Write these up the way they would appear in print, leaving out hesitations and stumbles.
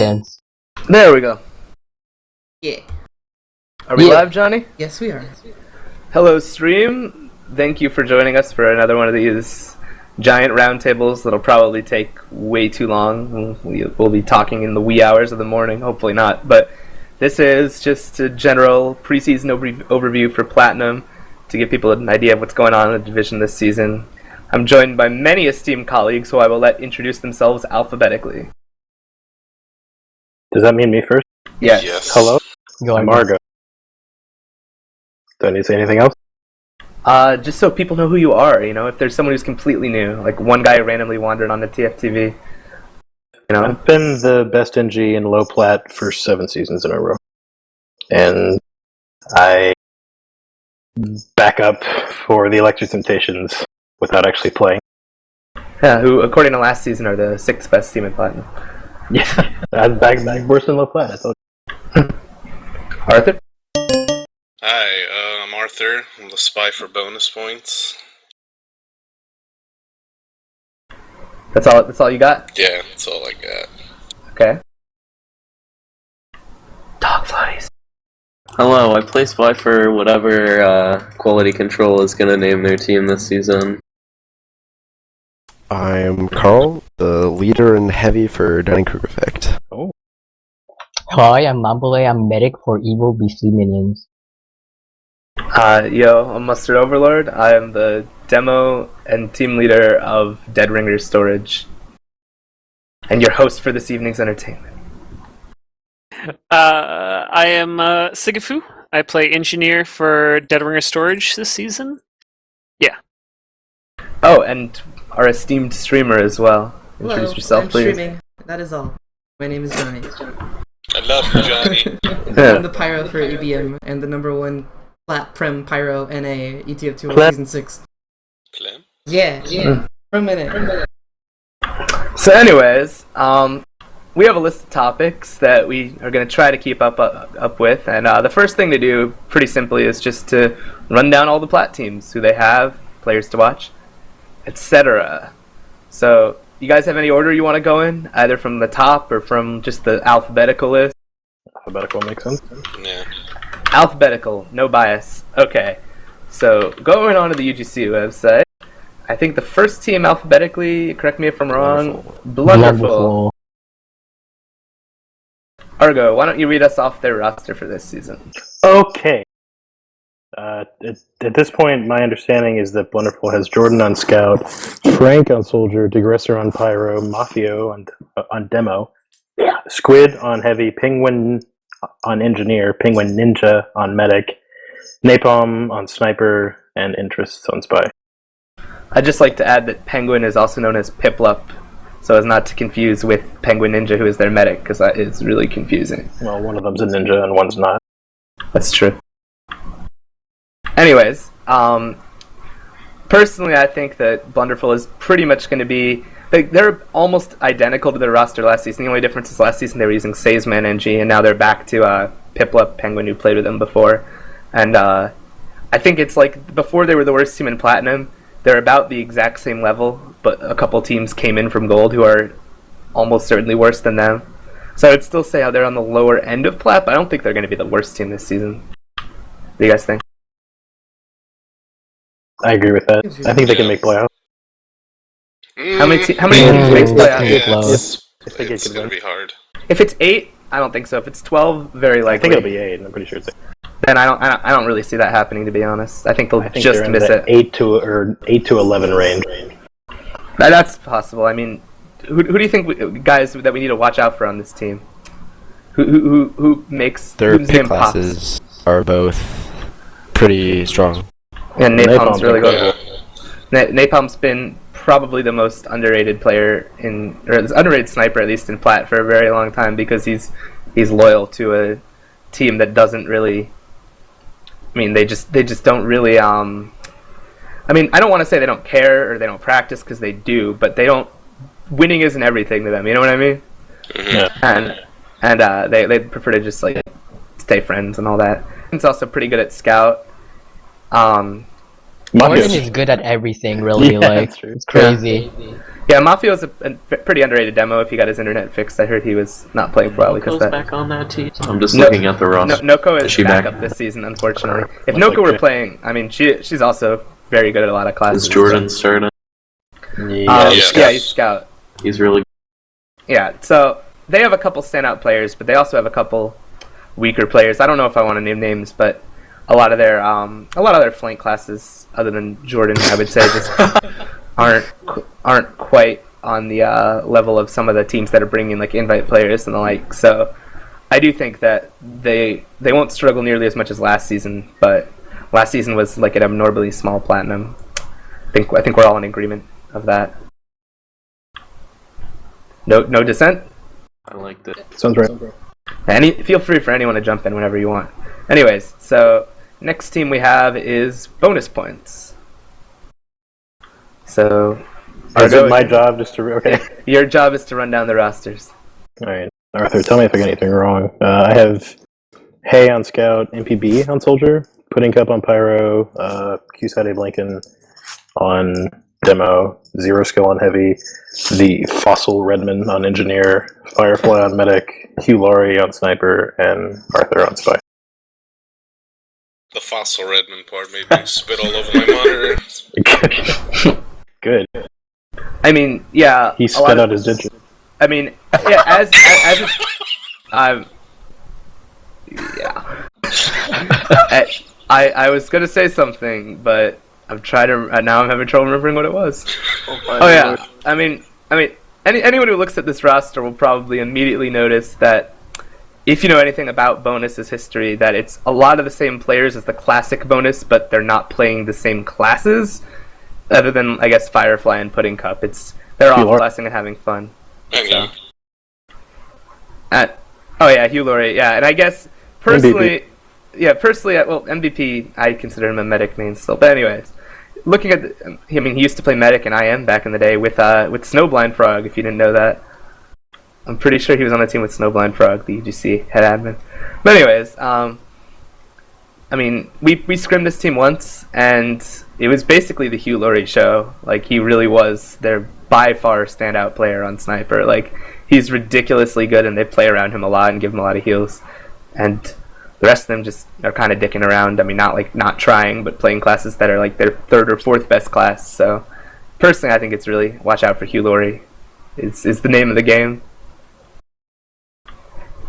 seconds. There we go. Yeah. Are we live, Johnny? Yes, we are. Hello, stream. Thank you for joining us for another one of these giant roundtables that'll probably take way too long. We'll be talking in the wee hours of the morning. Hopefully not. But this is just a general preseason overview for Platinum to give people an idea of what's going on in the division this season. I'm joined by many esteemed colleagues who I will let introduce themselves alphabetically. Does that mean me first? Yes. Hello? Go I'm on. Argo. Do I need to say anything else? Just so people know who you are, you know, if there's someone who's completely new, like one guy randomly wandered on the TF2, you know. I've been the best NG in low plat for 7 seasons in a row. And I back up for the Electric Temptations without actually playing. Yeah, who, according to last season, are the 6th best team in Platinum. Yeah, I'm back worse than low plat. I told you. Arthur? Hi, I'm Arthur. I'm the spy for bonus points. That's all you got? Yeah, that's all I got. Okay. Dogfloaties. Hello, I play Spy for whatever Quality Control is going to name their team this season. I'm Karl, the leader in Heavy for Dunning-Kruger Effect. Oh. Hi, I'm Mamboulay. I'm medic for evil BC minions. Yo, I'm Mustardoverlord. I am the demo and team leader of Dead Ringer Storage. And your host for this evening's entertainment. I am Sigafu. I play engineer for Dead Ringer Storage this season. Yeah. Oh, and our esteemed streamer as well. Introduce yourself, I'm please. streaming. That is all. My name is Johnny. I love you, Johnny. I'm the pyro for EBM and the #1 flat prem pyro NA ETF2 Clem. season 6. Clem? Yeah. For a minute. So anyways, we have a list of topics that we are going to try to keep up with, and the first thing to do, pretty simply, is just to run down all the plat teams, who they have, players to watch, etc. So, you guys have any order you want to go in, either from the top or from just the alphabetical list? Alphabetical makes sense. Yeah. Alphabetical, no bias. Okay, so going on to the UGC website, I think the first team alphabetically, correct me if I'm wrong, Blunderful. Argo, why don't you read us off their roster for this season? Okay. At this point, my understanding is that Blunderful has Jordan on Scout, Frank on Soldier, Digressor on Pyro, Mafio on Demo, Squid on Heavy, Penguin on Engineer, Penguin Ninja on Medic, Napalm on Sniper, and Interests on Spy. I'd just like to add that Penguin is also known as Piplup, so as not to confuse with Penguin Ninja, who is their medic, because that is really confusing. Well, one of them's a ninja and one's not. That's true. Anyways, personally, I think that Blunderful is pretty much going to be... They're almost identical to their roster last season. The only difference is last season they were using Sazeman NG, and now they're back to Piplup, Penguin, who played with them before. And I think it's like, before they were the worst team in Platinum, they're about the exact same level, but a couple teams came in from Gold who are almost certainly worse than them. So I would still say they're on the lower end of Plat, but I don't think they're going to be the worst team this season. What do you guys think? I agree with that. I think they can make playoffs. How many teams make playoffs? It's going to be hard. If it's 8, I don't think so. If it's 12, very likely. I think it'll be 8, and I'm pretty sure it's 8. Then I don't really see that happening, to be honest. I think they'll just they're in miss the it. 8 to 11 range. That's possible. I mean, who do you think guys that we need to watch out for on this team? Who makes Their whose pick name pops? classes are both pretty strong. And Napalm's really Yeah. good. Napalm's been probably the most underrated player or underrated sniper, at least in Plat, for a very long time, because he's loyal to a team that doesn't really... I mean, they just don't really... I mean, I don't want to say they don't care or they don't practice, because they do, but they don't... Winning isn't everything to them, you know what I mean? Mm-hmm. And they prefer to just, like, stay friends and all that. He's also pretty good at Scout. Morgan is good at everything, really. Yeah, like, that's true. it's crazy. Yeah, Mafio's a pretty underrated demo. If he got his internet fixed, I heard he was not playing for a while because Noko's that. back on that team. I'm just looking at the roster. Noko is she back back? up this season, unfortunately. If Much Noko like were playing, I mean, she's also very good at a lot of classes. Is Jordan starting? Yeah, he's scout. He's really Yeah, so they have a couple standout players, but they also have a couple weaker players. I don't know if I want to name names, but a lot of their flank classes, other than Jordan, I would say, just aren't quite on the level of some of the teams that are bringing like invite players and the like. So I do think that they won't struggle nearly as much as last season, but last season was like an abnormally small platinum. I think we're all in agreement of that. No dissent? I liked it. Sounds right. Feel free for anyone to jump in whenever you want. Anyways, so next team we have is bonus points. So Is it my job just to... Okay. Your job is to run down the rosters. Alright. Arthur, tell me if I got anything wrong. I have Hay on Scout, MPB on Soldier, Pudding Cup on Pyro, Q-Sided Lincoln on Demo, Zero Skill on Heavy, the Fossil Redman on Engineer, Firefly on Medic, Hugh Laurie on Sniper, and Arthur on Spy. The Fossil Redman part made me spit all over my monitor. Good. I mean, yeah. He spit out his digit. I mean, yeah, as yeah. I was gonna say something, but I'm trying to. Now I'm having trouble remembering what it was. Oh yeah. I mean, anyone who looks at this roster will probably immediately notice that if you know anything about Bonus's history, that it's a lot of the same players as the classic Bonus, but they're not playing the same classes. Other than, I guess, Firefly and Pudding Cup, they're all classing and having fun. So. Oh yeah, Hugh Laurie, yeah, and I guess personally, well, MVP, I consider him a medic main still. But anyways, looking at, he used to play medic and IM back in the day with Snowblind Frog. If you didn't know that, I'm pretty sure he was on the team with Snowblind Frog, the UGC head admin. But anyways, we scrimmed this team once, and it was basically the Hugh Laurie show. Like, he really was their by far standout player on Sniper. Like, he's ridiculously good, and they play around him a lot and give him a lot of heals. And the rest of them just are kind of dicking around. I mean, not trying, but playing classes that are like their third or fourth best class. So, personally, I think it's really watch out for Hugh Laurie. Is the name of the game.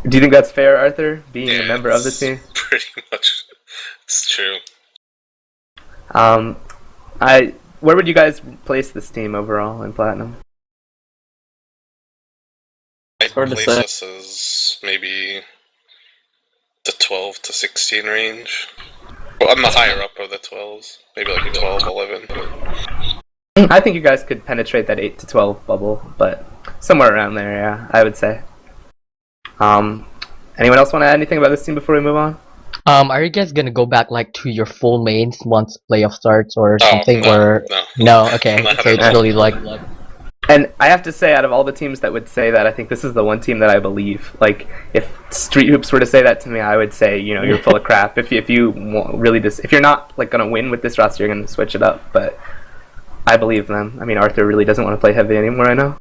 Do you think that's fair, Arthur? Being a member of the team? Pretty much. It's true. Where would you guys place this team overall in Platinum? I'd place us as maybe the 12 to 16 range. Well, I'm the higher up of the 12s. Maybe like 12, 11. I think you guys could penetrate that 8 to 12 bubble, but somewhere around there, yeah, I would say. Anyone else want to add anything about this team before we move on? Are you guys gonna go back like to your full mains once playoff starts or something? No, okay. So it's really like. And I have to say, out of all the teams that would say that, I think this is the one team that I believe. Like, if Street Hoops were to say that to me, I would say, you're full of crap. If you really if you're not like gonna win with this roster, you're gonna switch it up. But I believe them. I mean, Arthur really doesn't want to play heavy anymore. I know.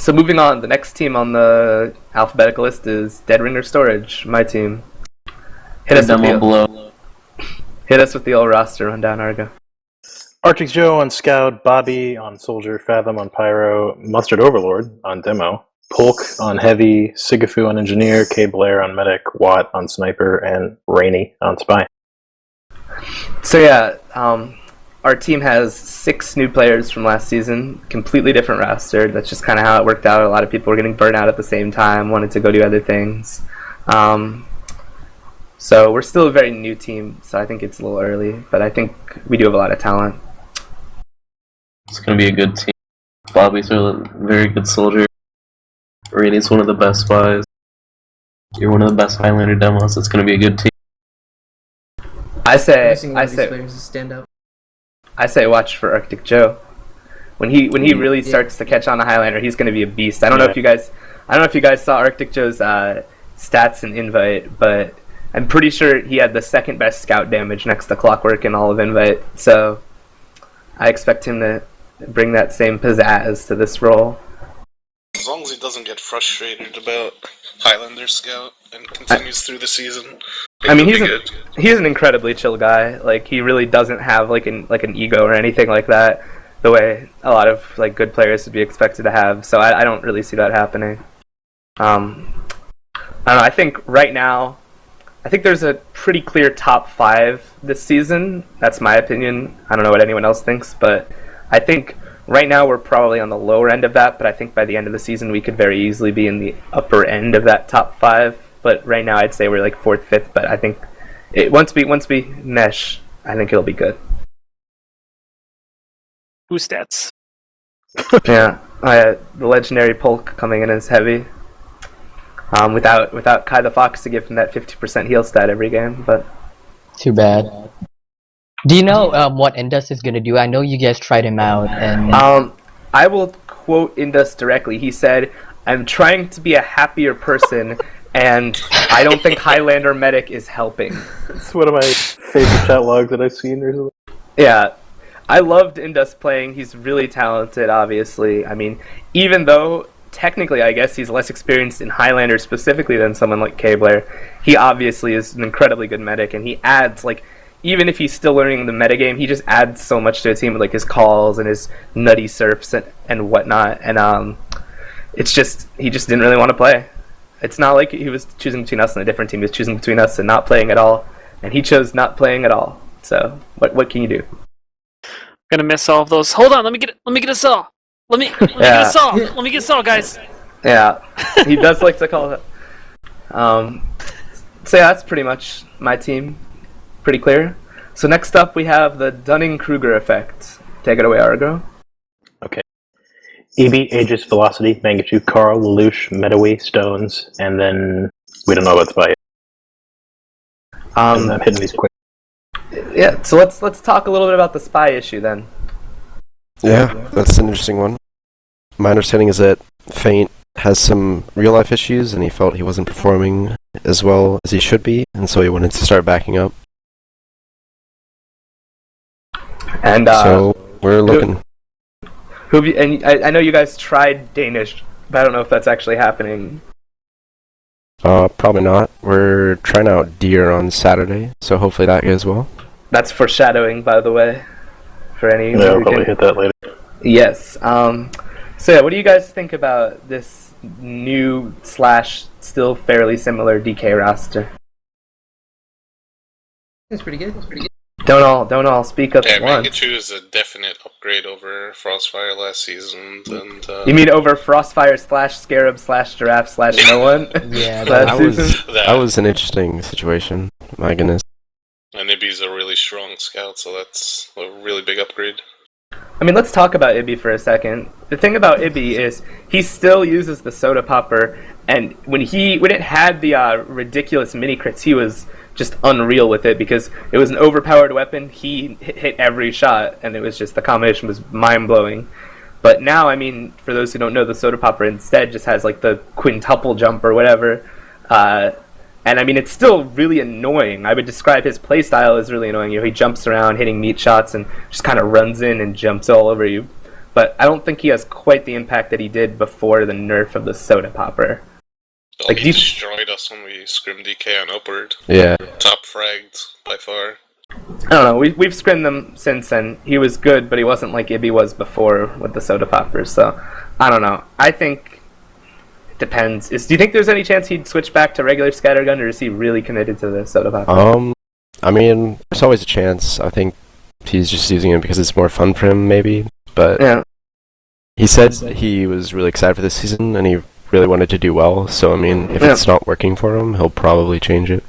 So moving on, the next team on the alphabetical list is Dead Ringer Storage, my team. Hit us with the old roster rundown, Argo. Arctic Joe on Scout, Bobby on Soldier, Fathom on Pyro, Mustardoverlord on Demo, Polk on Heavy, Sigafu on Engineer, K Blair on Medic, Watt on Sniper, and Rainey on Spy. So yeah, our team has 6 new players from last season, completely different roster. That's just kind of how it worked out. A lot of people were getting burnt out at the same time, wanted to go do other things. So we're still a very new team, so I think it's a little early, but I think we do have a lot of talent. It's going to be a good team. Bobby's a very good soldier. Rainey's one of the best spies. You're one of the best Highlander demos. It's going to be a good team. I say watch for Arctic Joe. When he really starts to catch on a Highlander, he's going to be a beast. I don't know if you guys saw Arctic Joe's stats and invite, but I'm pretty sure he had the second best scout damage next to Clockwork in all of Invite, so I expect him to bring that same pizzazz to this role. As long as he doesn't get frustrated about Highlander Scout and continues through the season, I mean, he's an incredibly chill guy. Like, he really doesn't have like an ego or anything like that, the way a lot of like good players would be expected to have. So I don't really see that happening. I don't know. I think right now, I think there's a pretty clear top 5 this season. That's my opinion. I don't know what anyone else thinks, but I think right now we're probably on the lower end of that, but I think by the end of the season we could very easily be in the upper end of that top 5. But right now I'd say we're like 4th, 5th, but I think once we mesh, I think it'll be good. Who stats? Yeah, the legendary Polk coming in as heavy. Without Kai the Fox to give him that 50% heal stat every game, but too bad. Do you know what Indus is gonna do? I know you guys tried him out, and I will quote Indus directly. He said, "I'm trying to be a happier person, and I don't think Highlander Medic is helping." It's one of my favorite chat logs that I've seen recently. Yeah, I loved Indus playing. He's really talented, obviously. I mean, even though technically I guess he's less experienced in Highlander specifically than someone like K-Blair, he obviously is an incredibly good medic, and he adds, like, even if he's still learning the metagame, he just adds so much to a team with like his calls and his nutty surfs and whatnot. And it's just, he just didn't really want to play. It's not like he was choosing between us and a different team. He was choosing between us and not playing at all, and he chose not playing at all. So what can you do? Gonna miss all of those. Hold on, let me get a saw. Let me get a saw. Let me get a saw, guys. Yeah, he does like to call it. So yeah, that's pretty much my team. Pretty clear. So next up we have the Dunning-Kruger effect. Take it away, Argo. Okay. EB, Aegis, Velocity, Mangachu, Karl, Lelouch, Medaway, Stones, and then we don't know about Spy. I'm hitting these quick. Yeah, so let's talk a little bit about the Spy issue then. Yeah, that's an interesting one. My understanding is that Feint has some real-life issues, and he felt he wasn't performing as well as he should be, and so he wanted to start backing up. And so we're looking. I know you guys tried Danish, but I don't know if that's actually happening. Probably not. We're trying out Deer on Saturday, so hopefully that goes well. That's foreshadowing, by the way, for any. Yeah, I'll probably hit that later. Yes. So yeah, what do you guys think about this new / still fairly similar DK roster? It's pretty good. Don't all speak up at once. Mangachu is a definite upgrade over Frostfire last season. And, you mean over Frostfire / Scarab / Giraffe / no one? Yeah, that was an interesting situation. My goodness. And Ibby's a really strong scout, so that's a really big upgrade. I mean, let's talk about Ibby for a second. The thing about Ibby is he still uses the soda popper, and when it had the ridiculous mini crits, he was just unreal with it because it was an overpowered weapon. He hit every shot, and it was just, the combination was mind-blowing. But now, I mean, for those who don't know, the soda popper instead just has like the quintuple jump or whatever. And I mean, it's still really annoying. I would describe his playstyle as really annoying. You know, he jumps around hitting meat shots and just kind of runs in and jumps all over you. But I don't think he has quite the impact that he did before the nerf of the soda popper. Well, like, he destroyed us when we scrimmed DK on Upward. Yeah. Top fragged by far. I don't know. We've scrimmed them since, and he was good, but he wasn't like Ibby was before with the soda poppers. So I don't know. I think it depends. Do you think there's any chance he'd switch back to regular scattergun, or is he really committed to the soda popper? I mean, there's always a chance. I think he's just using it because it's more fun for him, maybe. But yeah. He said he was really excited for this season, and he really wanted to do well. So I mean, if it's not working for him, he'll probably change it.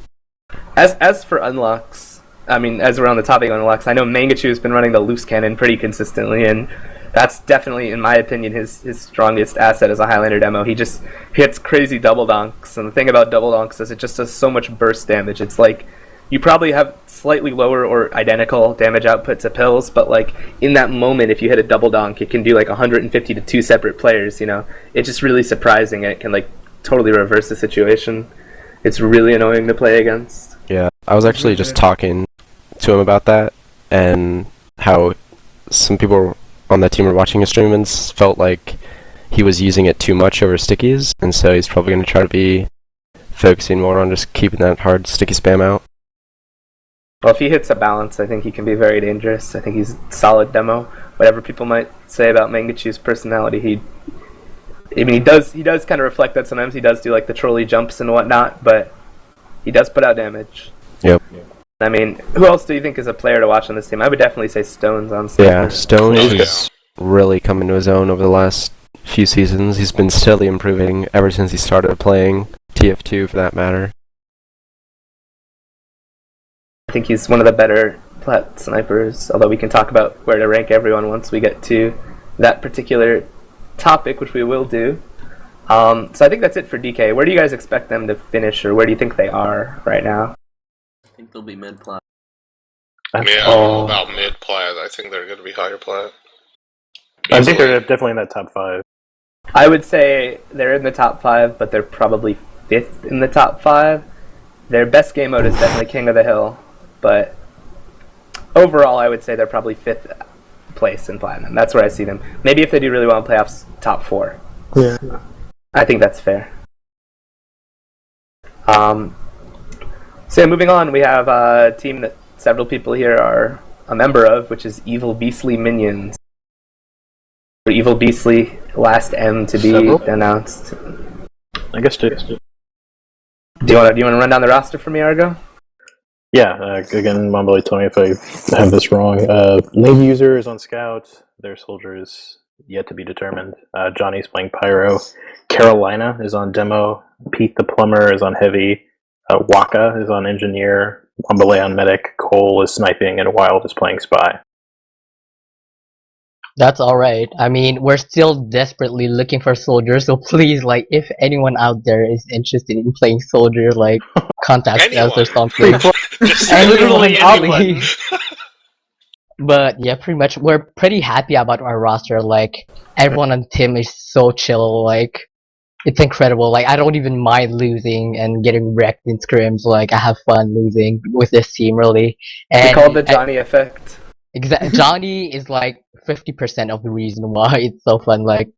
As for unlocks, I mean, as we're on the topic of unlocks, I know Mangachu has been running the loose cannon pretty consistently, and that's definitely, in my opinion, his strongest asset as a Highlander demo. He just hits crazy double donks, and the thing about double donks is it just does so much burst damage. It's like you probably have slightly lower or identical damage output to pills, but like in that moment, if you hit a double donk, it can do like 150 to 2 separate players. You know, it's just really surprising. It can like totally reverse the situation. It's really annoying to play against. I was actually just talking to him about that, and how some people on that team were watching his stream and felt like he was using it too much over stickies, and so he's probably going to try to be focusing more on just keeping that hard sticky spam out. Well, if he hits a balance, I think he can be very dangerous. I think he's a solid demo. Whatever people might say about Mangachu's personality, he does kind of reflect that sometimes. He does do like the trolley jumps and whatnot, but he does put out damage. Yep. I mean, who else do you think is a player to watch on this team? I would definitely say Stones on Sniper. Yeah, Stones is really coming to his own over the last few seasons. He's been steadily improving ever since he started playing TF2, for that matter. I think he's one of the better plat snipers, although we can talk about where to rank everyone once we get to that particular topic, which we will do. So I think that's it for DK. Where do you guys expect them to finish, or where do you think they are right now? I think they'll be mid-plat. About mid-plat. I think they're going to be higher plat. I think they're definitely in that top 5. I would say they're in the top 5, but they're probably 5th in the top 5. Their best game mode is definitely King of the Hill, but overall I would say they're probably 5th place in Platinum. That's where I see them. Maybe if they do really well in playoffs, top 4. Yeah. I think that's fair. So moving on, we have a team that several people here are a member of, which is Evil Beastly Minions. Evil Beastly, last M to be announced. I guess too. Do you want to run down the roster for me, Argo? Yeah, again, Mamboulay, tell me if I have this wrong. Link User is on Scout. Their soldier is yet to be determined. Johnny's playing Pyro. Carolina is on Demo. Pete the Plumber is on Heavy. Waka is on Engineer. Mamboulay on Medic. Cole is Sniping. And Wild is playing Spy. That's alright. I mean, we're still desperately looking for soldiers, so please, like, if anyone out there is interested in playing soldier, like, contact us or something. Literally anyone. But yeah, pretty much, we're pretty happy about our roster. Like, everyone on the team is so chill. Like, it's incredible. Like, I don't even mind losing and getting wrecked in scrims. Like, I have fun losing with this team, really. And we call it the Johnny effect. Johnny is like 50% of the reason why it's so fun. Like,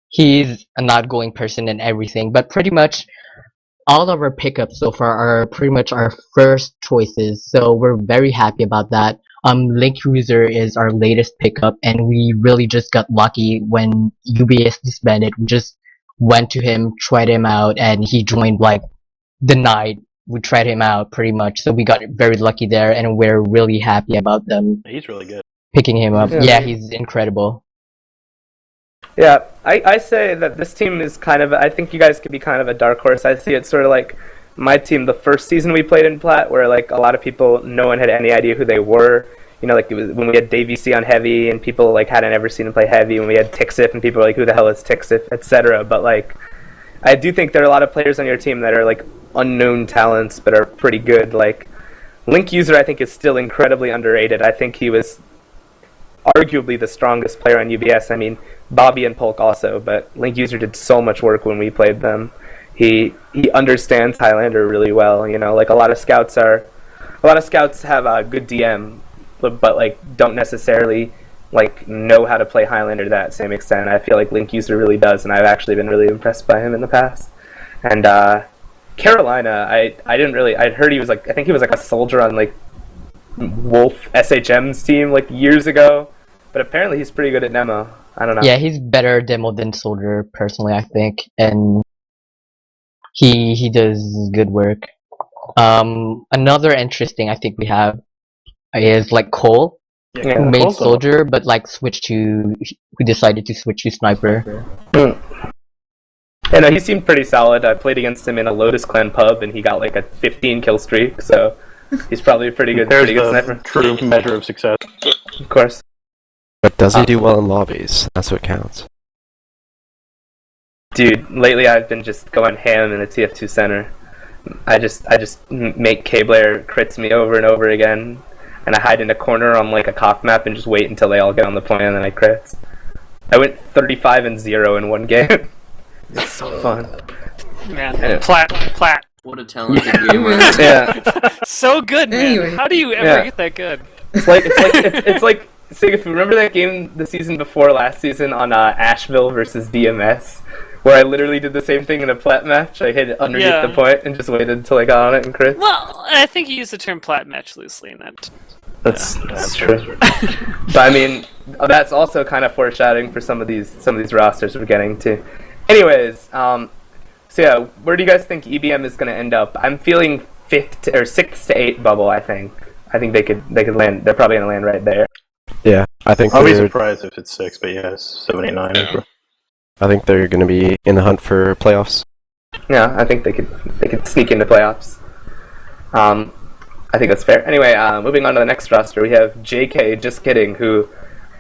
he's an outgoing person and everything, but pretty much all of our pickups so far are pretty much our first choices, so we're very happy about that. Link User is our latest pickup, and we really just got lucky when UBS disbanded. We just went to him, tried him out, and he joined like the night we tried him out, pretty much. So we got very lucky there, and we're really happy about them. He's really good. Picking him up. Yeah, he's incredible. Yeah, I say that this team is kind of, I think you guys could be kind of a dark horse. I see it sort of like my team the first season we played in Plat, where like a lot of people, no one had any idea who they were. You know, like it was when we had Davey C on Heavy and people like hadn't ever seen him play Heavy, when we had Tixif and people were like, who the hell is Tixif, etc. But like, I do think there are a lot of players on your team that are like unknown talents but are pretty good. Like Link User, I think, is still incredibly underrated. I think he was arguably the strongest player on UBS. I mean, Bobby and Polk also, but Link User did so much work when we played them. He understands Highlander really well. You know, like a lot of scouts have a good DM, but like don't necessarily like know how to play Highlander to that same extent. I feel like Link User really does, and I've actually been really impressed by him in the past. And Carolina, I'd heard he was like, I think he was like a soldier on like Wolf SHM's team like years ago, but apparently he's pretty good at demo. I don't know. Yeah, he's better demo than soldier, personally, I think, and he does good work. Another interesting I think we have is like Cole, who made soldier, but like who decided to switch to sniper. Yeah, no, he seemed pretty solid. I played against him in a Lotus Clan pub, and he got like a 15 kill streak, so he's probably a pretty good sniper. True measure of success. Of course. But does he do well in lobbies? That's what counts. Dude, lately I've been just going ham in the TF2 center. I just make K-Blair crits me over and over again, and I hide in a corner on like a cough map and just wait until they all get on the point and then I crits. I went 35-0 in one game. It's so fun. Man, Plat What a talented gamer. Yeah. So good, man. Anyway. How do you ever get that good? It's like Sigafu, remember that game the season before last season on Asheville versus DMS, where I literally did the same thing in a plat match. I hit it underneath the point and just waited until I got on it and crit. Well, I think you used the term plat match loosely in that. That's true. But I mean, that's also kind of foreshadowing for some of these rosters we're getting to. Anyways, so yeah, where do you guys think EBM is going to end up? I'm feeling 6 to 8 bubble. I think they could land. They're probably going to land right there. Yeah, I think I'll be surprised if it's 6, but yes, 7, 8, 9. Yeah. I think they're going to be in the hunt for playoffs. Yeah, I think they could sneak into playoffs. I think that's fair. Anyway, moving on to the next roster, we have JK. Just kidding. Who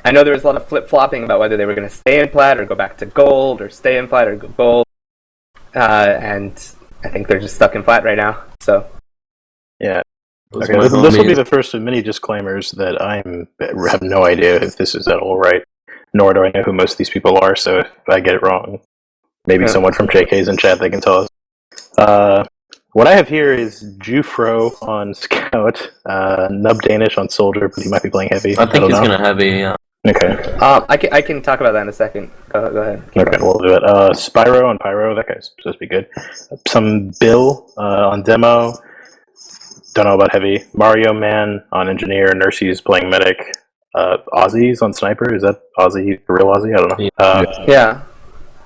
I know there was a lot of flip flopping about whether they were going to stay in plat or go back to gold, or stay in plat or go gold. And I think they're just stuck in plat right now. So yeah. Those Okay, are my this will be homies. the first of many disclaimers that I have no idea if this is at all right, nor do I know who most of these people are, so if I get it wrong, maybe someone from JK's in chat, they can tell us. What I have here is Jufro on Scout, Nub Danish on Soldier, but he might be playing heavy. I think he's going to have a... Okay. I can talk about that in a second. Go ahead. Okay, we'll do it. Spyro on Pyro, that guy's supposed to be good. Some Bill on Demo. Don't know about Heavy. Mario Man on Engineer. Nursey's playing Medic. Ozzy's on Sniper. Is that Ozzy? The real Ozzy? I don't know. Yeah.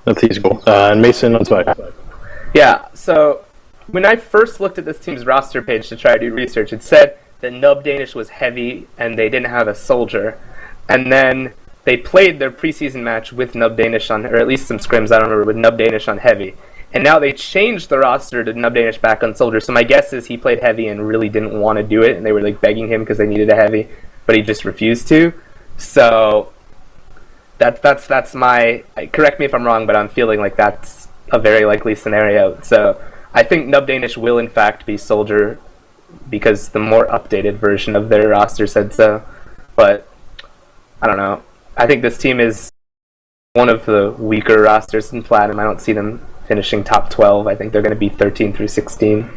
That's he's cool. And Mason on Spy. Yeah, so when I first looked at this team's roster page to try to do research, it said that Nub Danish was heavy and they didn't have a soldier. And then they played their preseason match with Nub Danish on, or at least some scrims, I don't remember, with Nub Danish on heavy. And now they changed the roster to Nub Danish back on soldier. So my guess is he played heavy and really didn't want to do it, and they were like begging him because they needed a heavy, but he just refused to. So that's my, correct me if I'm wrong, but I'm feeling like that's a very likely scenario. So I think Nub Danish will in fact be soldier because the more updated version of their roster said so. But I don't know. I think this team is one of the weaker rosters in Platinum. I don't see them finishing top 12. I think they're going to be 13 through 16.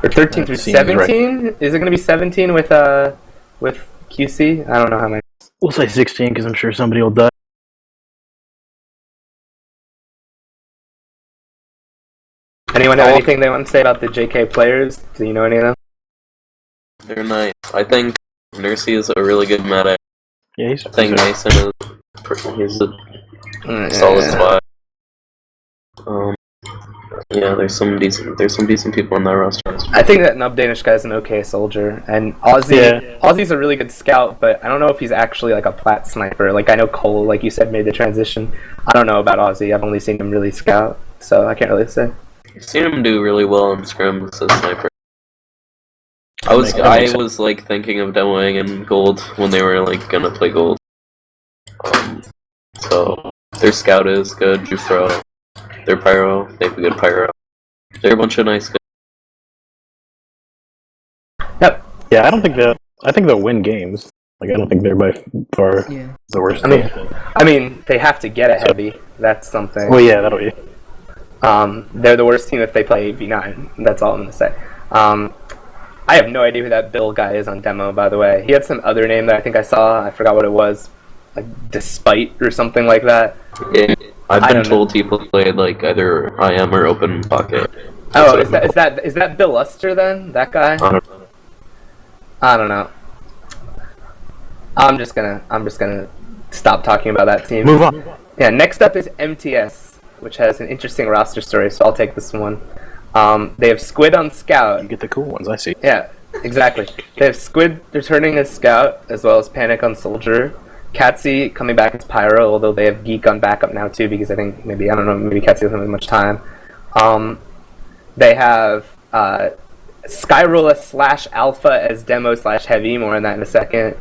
Or 13 through 17? Right. Is it going to be 17 with QC? I don't know how many. We'll say 16 because I'm sure somebody will die. Anyone have anything they want to say about the JK players? Do you know any of them? They're nice. I think Nursey is a really good medic. Yeah, I think Mason he's a solid spot. Yeah, there's some decent people on that roster. I think that Nub Danish guy's an okay soldier, and Ozzy's a really good scout, but I don't know if he's actually like a plat sniper. Like I know Cole, like you said, made the transition. I don't know about Ozzy. I've only seen him really scout, so I can't really say. I've seen him do really well in scrims as a sniper. I was like thinking of demoing in gold when they were like gonna play gold. So their scout is good, Jufro. Their pyro, they have a good pyro. They're a bunch of nice guys. Yep. Yeah, I think they'll win games. Like I don't think they're by far the worst. I mean, they have to get a heavy. That's something. Well, yeah, that'll be. They're the worst team if they play V9. That's all I'm gonna say. I have no idea who that Bill guy is on demo, by the way. He had some other name that I think I saw. I forgot what it was. Like Despite or something like that. Yeah, I've been told he played like either IM or Open Pocket. Oh, is that Bill Luster then? That guy? I don't know. I'm just gonna stop talking about that team. Move on. Yeah, next up is MTS, which has an interesting roster story, so I'll take this one. They have Squid on Scout. You get the cool ones, I see. Yeah, exactly. They have Squid returning as Scout, as well as Panic on Soldier. Katsy coming back as Pyro, although they have Geek on backup now too, because I think maybe Katsy doesn't have much time. They have Skyrolla / Alpha as Demo / Heavy, more on that in a second.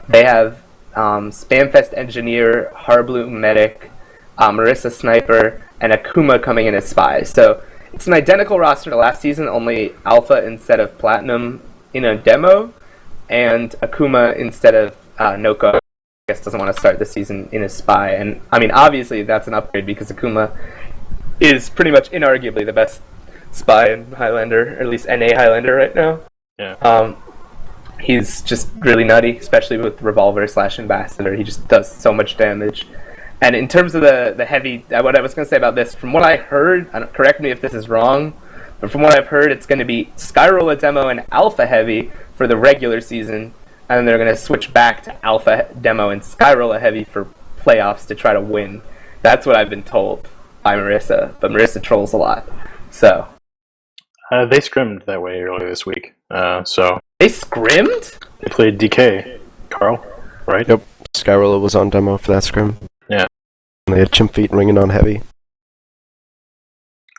They have Spamfest Engineer, Harbloom Medic, Marissa Sniper, and Akuma coming in as Spy. So it's an identical roster to last season, only Alpha instead of Platinum in a Demo, and Akuma instead of Noko. I guess doesn't want to start the season in a Spy. And I mean, obviously that's an upgrade because Akuma is pretty much inarguably the best Spy and Highlander, or at least NA Highlander right now. Yeah. He's just really nutty, especially with Revolver / Ambassador. He just does so much damage. And in terms of the heavy, what I was going to say about this, from what I heard, correct me if this is wrong, but from what I've heard, it's going to be Skyrolla Demo and Alpha Heavy for the regular season, and then they're going to switch back to Alpha Demo and Skyrolla Heavy for playoffs to try to win. That's what I've been told by Marissa, but Marissa trolls a lot. So They scrimmed that way earlier this week. So they scrimmed? They played DK, Karl, right? Yep. Skyrolla was on demo for that scrim. Yeah. And they had Chimp Feet ringing on heavy.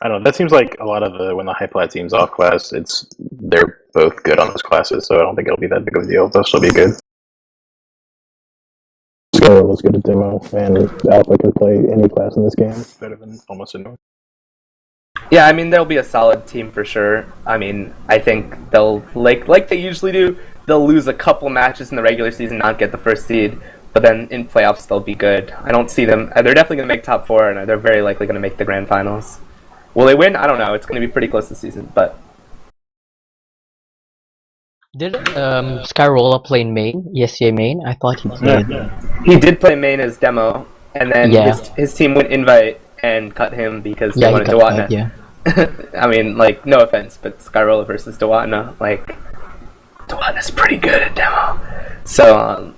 I don't know. That seems like a lot of when the high plat team's off class, they're both good on those classes, so I don't think it'll be that big of a deal. They'll still be good. Skyrolla's good at demo, and Alpha can play any class in this game better than almost anyone. Yeah, I mean, they'll be a solid team for sure. I mean, I think they'll, like they usually do, they'll lose a couple matches in the regular season, not get the first seed, but then in playoffs they'll be good. I don't see them, they're definitely going to make top 4, and they're very likely going to make the grand finals. Will they win? I don't know. It's going to be pretty close this season, but... Did Skyrolla play main? ESCA main? I thought he did. Yeah. He did play main as demo, and then his team went invite and cut him because they wanted Dewatna. Yeah. I mean, like, no offense, but Skyrolla versus Dewatna, like, Dewatna's pretty good at demo. So,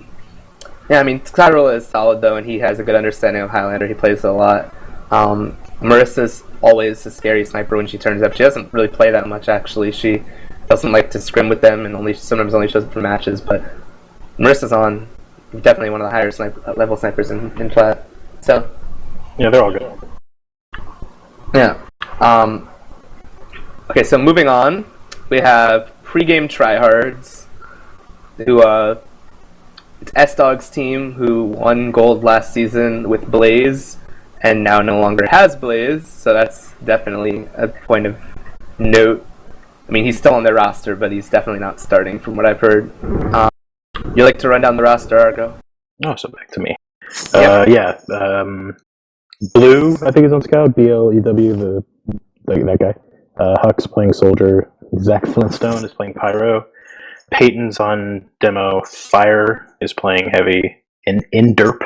yeah, I mean, Skyrolla is solid, though, and he has a good understanding of Highlander. He plays it a lot. Marissa's always a scary sniper when she turns up. She doesn't really play that much, actually. She doesn't like to scrim with them and sometimes only shows up for matches, but Marissa's definitely one of the higher level snipers in Plat. So, yeah, they're all good. Yeah. Okay, so moving on, we have pregame tryhards, who it's S-Dog's team who won gold last season with Blaze, and now no longer has Blaze, so that's definitely a point of note. I mean, he's still on their roster, but he's definitely not starting from what I've heard. You like to run down the roster, Argo? Oh, so back to me. Blue, I think is on scout. BLEW, that guy. Huck's playing soldier. Zach Flintstone is playing pyro. Peyton's on demo. Fire is playing heavy. Derp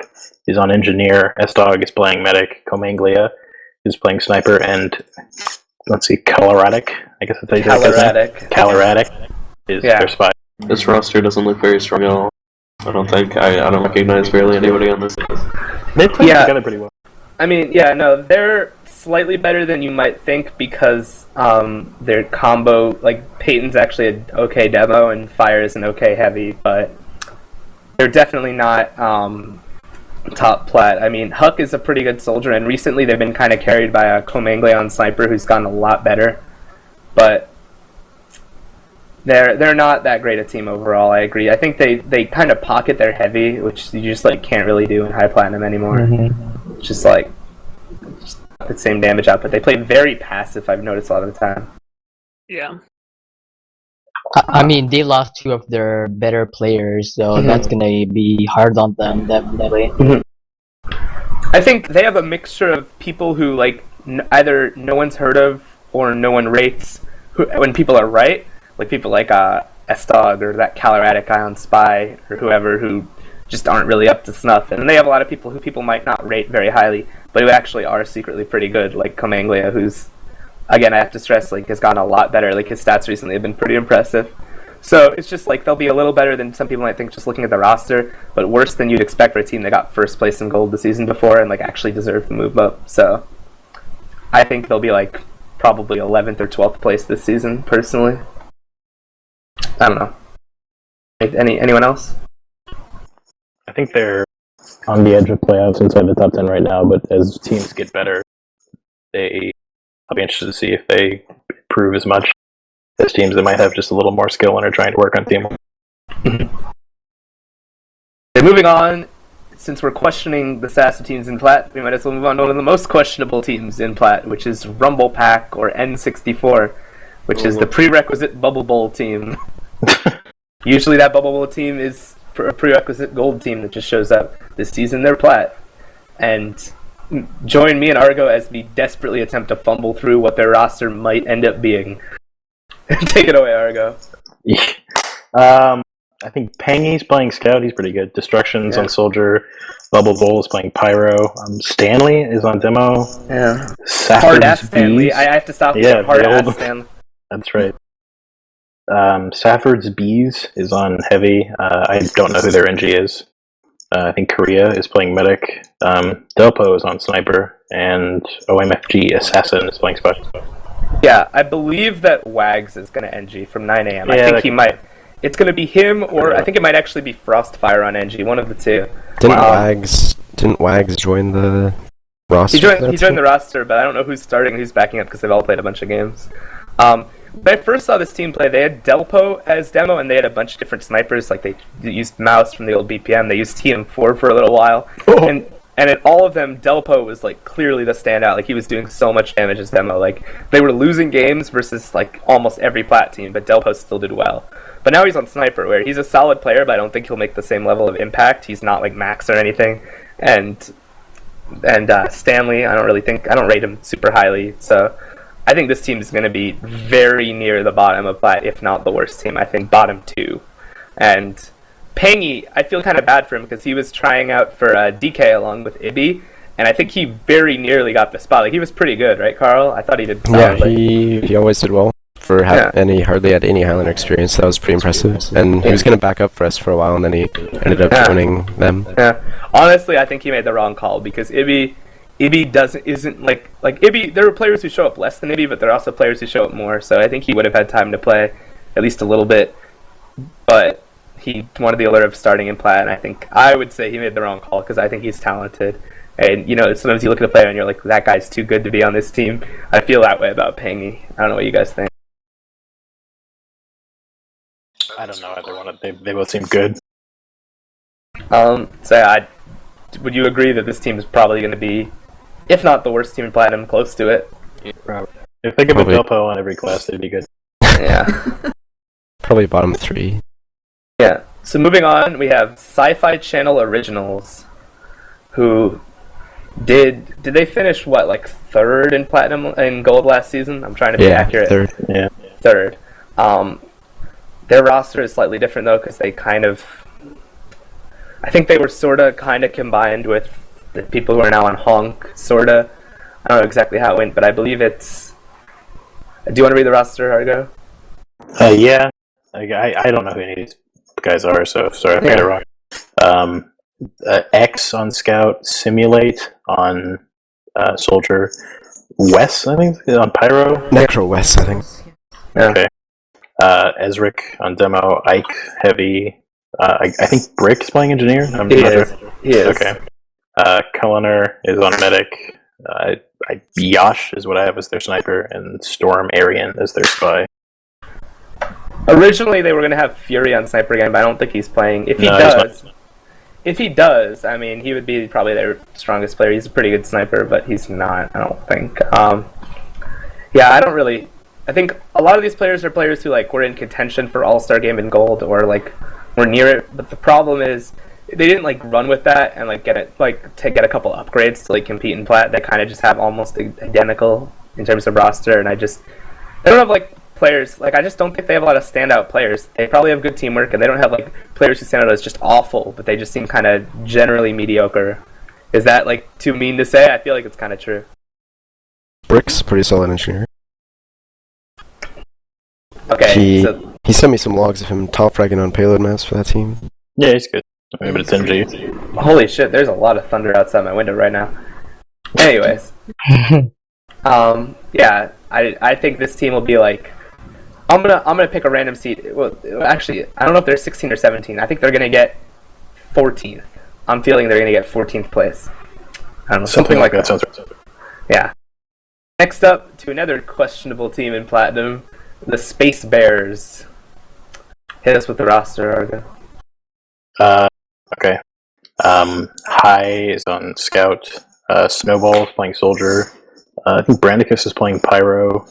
is on engineer. S-Dog is playing medic. Comanglia is playing sniper. And let's see, Caloradic. I guess that's how you say it. Caloradic is their spy. This roster doesn't look very strong at all. I don't think I don't recognize barely anybody on this list. They play together pretty well. I mean, they're slightly better than you might think because their combo, like, Peyton's actually an okay demo and Fire is an okay heavy, but they're definitely not top plat. I mean, Huck is a pretty good soldier, and recently they've been kind of carried by a Comangleon sniper who's gotten a lot better, but they're not that great a team overall, I agree. I think they kind of pocket their heavy, which you just, like, can't really do in high platinum anymore. Mm-hmm. It's just, like, the same damage output. They play very passive, I've noticed a lot of the time. Yeah. I mean, they lost 2 of their better players, so that's gonna be hard on them, definitely. Mm-hmm. I think they have a mixture of people who, like, either no one's heard of or no one rates when people are right. Like people like S-Dog or that Caloradic guy on Spy or whoever who just aren't really up to snuff. And then they have a lot of people who people might not rate very highly, but who actually are secretly pretty good, like Comanglia, who's, again, I have to stress, like, has gotten a lot better. Like, his stats recently have been pretty impressive. So it's just like they'll be a little better than some people might think just looking at the roster, but worse than you'd expect for a team that got first place in gold the season before and, like, actually deserved to move up. So I think they'll be, like, probably 11th or 12th place this season, personally. I don't know. Anyone else? I think they're on the edge of playoffs inside the top 10 right now, but as teams get better, I'll be interested to see if they improve as much as teams that might have just a little more skill and are trying to work on teamwork. Moving on, since we're questioning the sassy teams in Plat, we might as well move on to one of the most questionable teams in Plat, which is Rumble Pack, or N64, which is the prerequisite Bubble Bowl team. Usually that Bubble Bowl team is a prerequisite gold team that just shows up. This season they're Plat. And join me and Argo as we desperately attempt to fumble through what their roster might end up being. Take it away, Argo. I think Pangy's playing Scout. He's pretty good. Destruction's on Soldier. Bubble Bowl is playing Pyro. Stanley is on Demo. Yeah. Safford's Hard-ass Stanley. Bees. I have to stop. Yeah, Hard-ass Stanley. That's right. Safford's Bees is on Heavy. I don't know who their NG is. I think Korea is playing Medic. Delpo is on Sniper. And OMFG Assassin is playing Spot. Yeah, I believe that Wags is going to NG from 9 a.m. I Yeah, think he might. It's going to be him, or I think it might actually be Frostfire on NG, one of the two. Didn't Wags join the roster? He joined the roster, but I don't know who's starting and who's backing up because they've all played a bunch of games. When I first saw this team play, they had Delpo as demo, and they had a bunch of different snipers. Like they used Mouse from the old BPM. They used TM4 for a little while, and in all of them, Delpo was like clearly the standout. Like he was doing so much damage as demo. Like they were losing games versus like almost every plat team, but Delpo still did well. But now he's on Sniper, where he's a solid player, but I don't think he'll make the same level of impact. He's not like Max or anything. And Stanley, I don't rate him super highly. So I think this team is going to be very near the bottom of plat, if not the worst team. I think bottom 2. And Pangy, I feel kind of bad for him because he was trying out for DK along with Ibby, and I think he very nearly got the spot. Like he was pretty good, right, Carl? I thought he did. Yeah, he always did well. And he hardly had any Highlander experience. That was pretty impressive. And he was going to back up for us for a while, and then he ended up joining them. Yeah, honestly, I think he made the wrong call because Ibby isn't like Ibby. There are players who show up less than Ibby, but there are also players who show up more. So I think he would have had time to play at least a little bit, but he wanted the allure of starting in plat. And I would say he made the wrong call because I think he's talented. And sometimes you look at a player and you're like, that guy's too good to be on this team. I feel that way about Pangy. I don't know what you guys think. I don't know either one. They both seem good. Would you agree that this team is probably going to be, if not the worst team in Platinum, close to it? Yeah, probably. If they could put Delpo on every class, they'd be good. Yeah. Probably bottom 3. Yeah. So moving on, we have Sci-Fi Channel Originals, who did they finish like 3rd in Platinum and Gold last season? I'm trying to be accurate. 3rd. Yeah. 3rd. Their roster is slightly different though, because I think they were kind of combined with the people who are now on Honk, sorta. I don't know exactly how it went, but I believe it's. Do you want to read the roster, Argo? Yeah. I don't know who any of these guys are, so sorry if I got it wrong. X on Scout, Simulate on Soldier, Wes, I think, on Pyro. Necro Wes, I think. Okay. Ezric on Demo, Ike, Heavy. I think Brick's playing Engineer. He is. Okay. Cullinar is on Medic. Yash is what I have as their Sniper, and Storm Arian as their Spy. Originally, they were going to have Fury on Sniper again, but I don't think he's playing. If he does, I mean, he would be probably their strongest player. He's a pretty good sniper, but he's not, I don't think. I think a lot of these players are players who were in contention for All-Star Game in Gold or were near it. But the problem is they didn't run with that and get it to get a couple upgrades to compete in Plat. They kind of just have almost identical in terms of roster, and they don't have players. I just don't think they have a lot of standout players. They probably have good teamwork, and they don't have players who stand out as just awful, but they just seem kind of generally mediocre. Is that too mean to say? I feel like it's kind of true. Brick's pretty solid engineer. Okay, he sent me some logs of him top fragging on payload maps for that team. Yeah, he's good. But it's NG. Holy shit! There's a lot of thunder outside my window right now. Anyways, yeah, I think this team will be I'm gonna pick a random seed. Well, actually, I don't know if they're 16 or 17. I think they're gonna get 14th. I'm feeling they're gonna get 14th place. I don't know, something like that. Sounds right. Yeah. Next up to another questionable team in Platinum, the Space Bears. Hit us with the roster, Argo. Okay. High is on Scout. Snowball is playing Soldier. I think Brandicus is playing Pyro.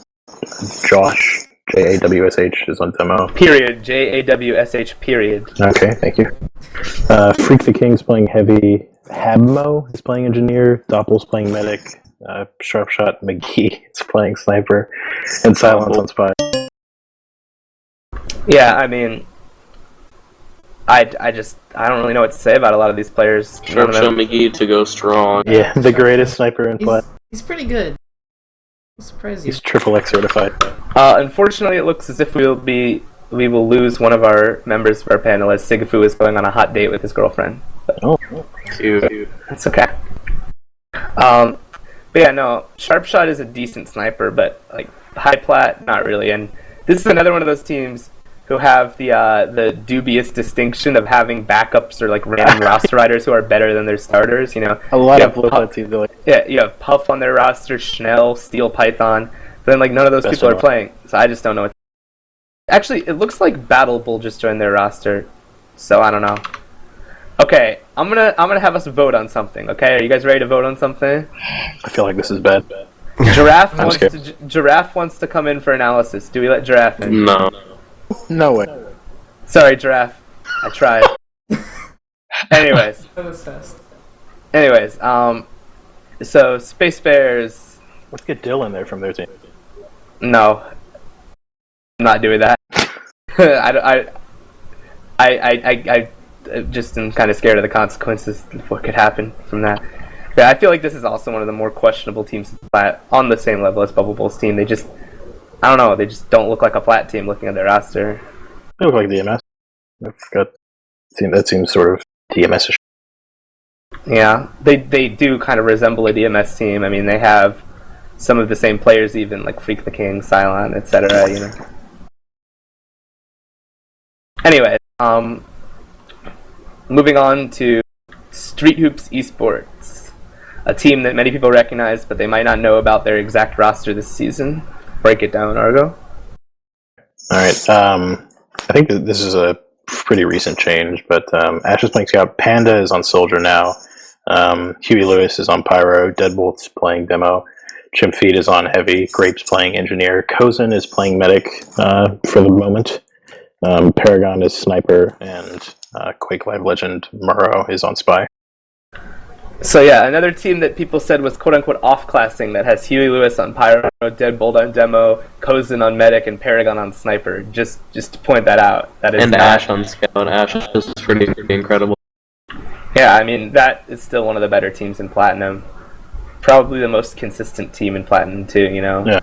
Josh, JAWSH, is on Demo. Period. JAWSH, period. Okay, thank you. Freak the King's playing Heavy. Habmo is playing engineer, Doppel's playing medic, Sharpshot McGee is playing sniper, and Silence on spy. Yeah, I mean, I don't really know what to say about a lot of these players. Sharpshot McGee to go strong. Yeah, the greatest sniper in play. He's pretty good. I'm surprised He's triple X certified. Unfortunately, it looks as if we will lose one of our members of our panel as Sigafu is going on a hot date with his girlfriend. But Cute. that's okay. But yeah, no, Sharpshot is a decent sniper, but like high plat, not really. And this is another one of those teams who have the dubious distinction of having backups or like random roster riders who are better than their starters. You know, A lot of local teams are like, yeah, you have Puff on their roster, Schnell, Steel Python. But then like none of those Best people are one. playing, so I just don't know what. Actually, it looks like Battle Bull just joined their roster, so I don't know. Okay, I'm gonna have us vote on something. Okay, are you guys ready to vote on something? I feel like this is bad. Giraffe wants to come in for analysis. Do we let Giraffe in? No. No way. Sorry, Giraffe. I tried. Anyways, That was fast. so Space Bears. Let's get Dill in there from their team. No, I'm not doing that. I just am kind of scared of the consequences of what could happen from that. Yeah, I feel like this is also one of the more questionable teams on the same level as Bubble Bull's team. They just, I don't know, they just don't look like a flat team looking at their roster. They look like DMS. That seems sort of DMS-ish. Yeah, they do kind of resemble a DMS team. I mean, they have some of the same players, even like Freak the King, Cylon, etc. You know. Anyway, moving on to Street Hoops Esports, a team that many people recognize, but they might not know about their exact roster this season. Break it down, Argo. All right. I think that this is a pretty recent change, but Ash is playing Scout. Panda is on Soldier now. Huey Lewis is on Pyro. Deadbolt's playing Demo. Chimfeed is on Heavy. Grape's playing Engineer. Kozen is playing Medic for the moment. Paragon is Sniper, and Quake Live legend Murrow is on Spy. So yeah, another team that people said was quote-unquote off-classing that has Huey Lewis on Pyro, Deadbolt on Demo, Kozen on Medic, and Paragon on Sniper. Just to point that out. That is And not... Ash on Scout. Ash is pretty incredible. Yeah, I mean, that is still one of the better teams in Platinum. Probably the most consistent team in Platinum, too, you know? Yeah.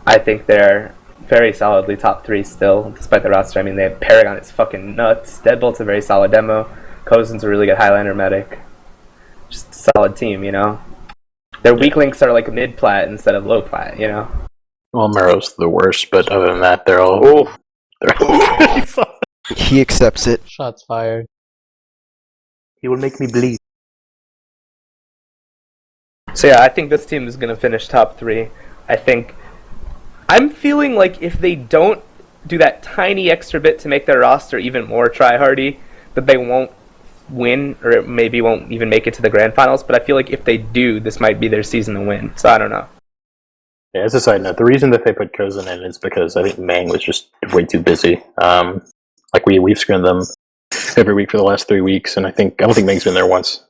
I think they're very solidly top 3 still, despite the roster. I mean, they have Paragon is fucking nuts. Deadbolt's a very solid Demo. Kozen's a really good Highlander medic. Just a solid team, you know? Their weak links are like mid-plat instead of low-plat, you know? Well, Murrow's the worst, but other than that, they're all pretty solid. He accepts it. Shots fired. He will make me bleed. So yeah, I think this team is going to finish top 3. I'm feeling like if they don't do that tiny extra bit to make their roster even more try-hardy, that they won't win, or maybe won't even make it to the grand finals. But I feel like if they do, this might be their season to win. So I don't know. Yeah, as a side note, the reason that they put Kozen in is because I think Mang was just way too busy. Like we've screened them every week for the last 3 weeks, and I don't think Mang's been there once.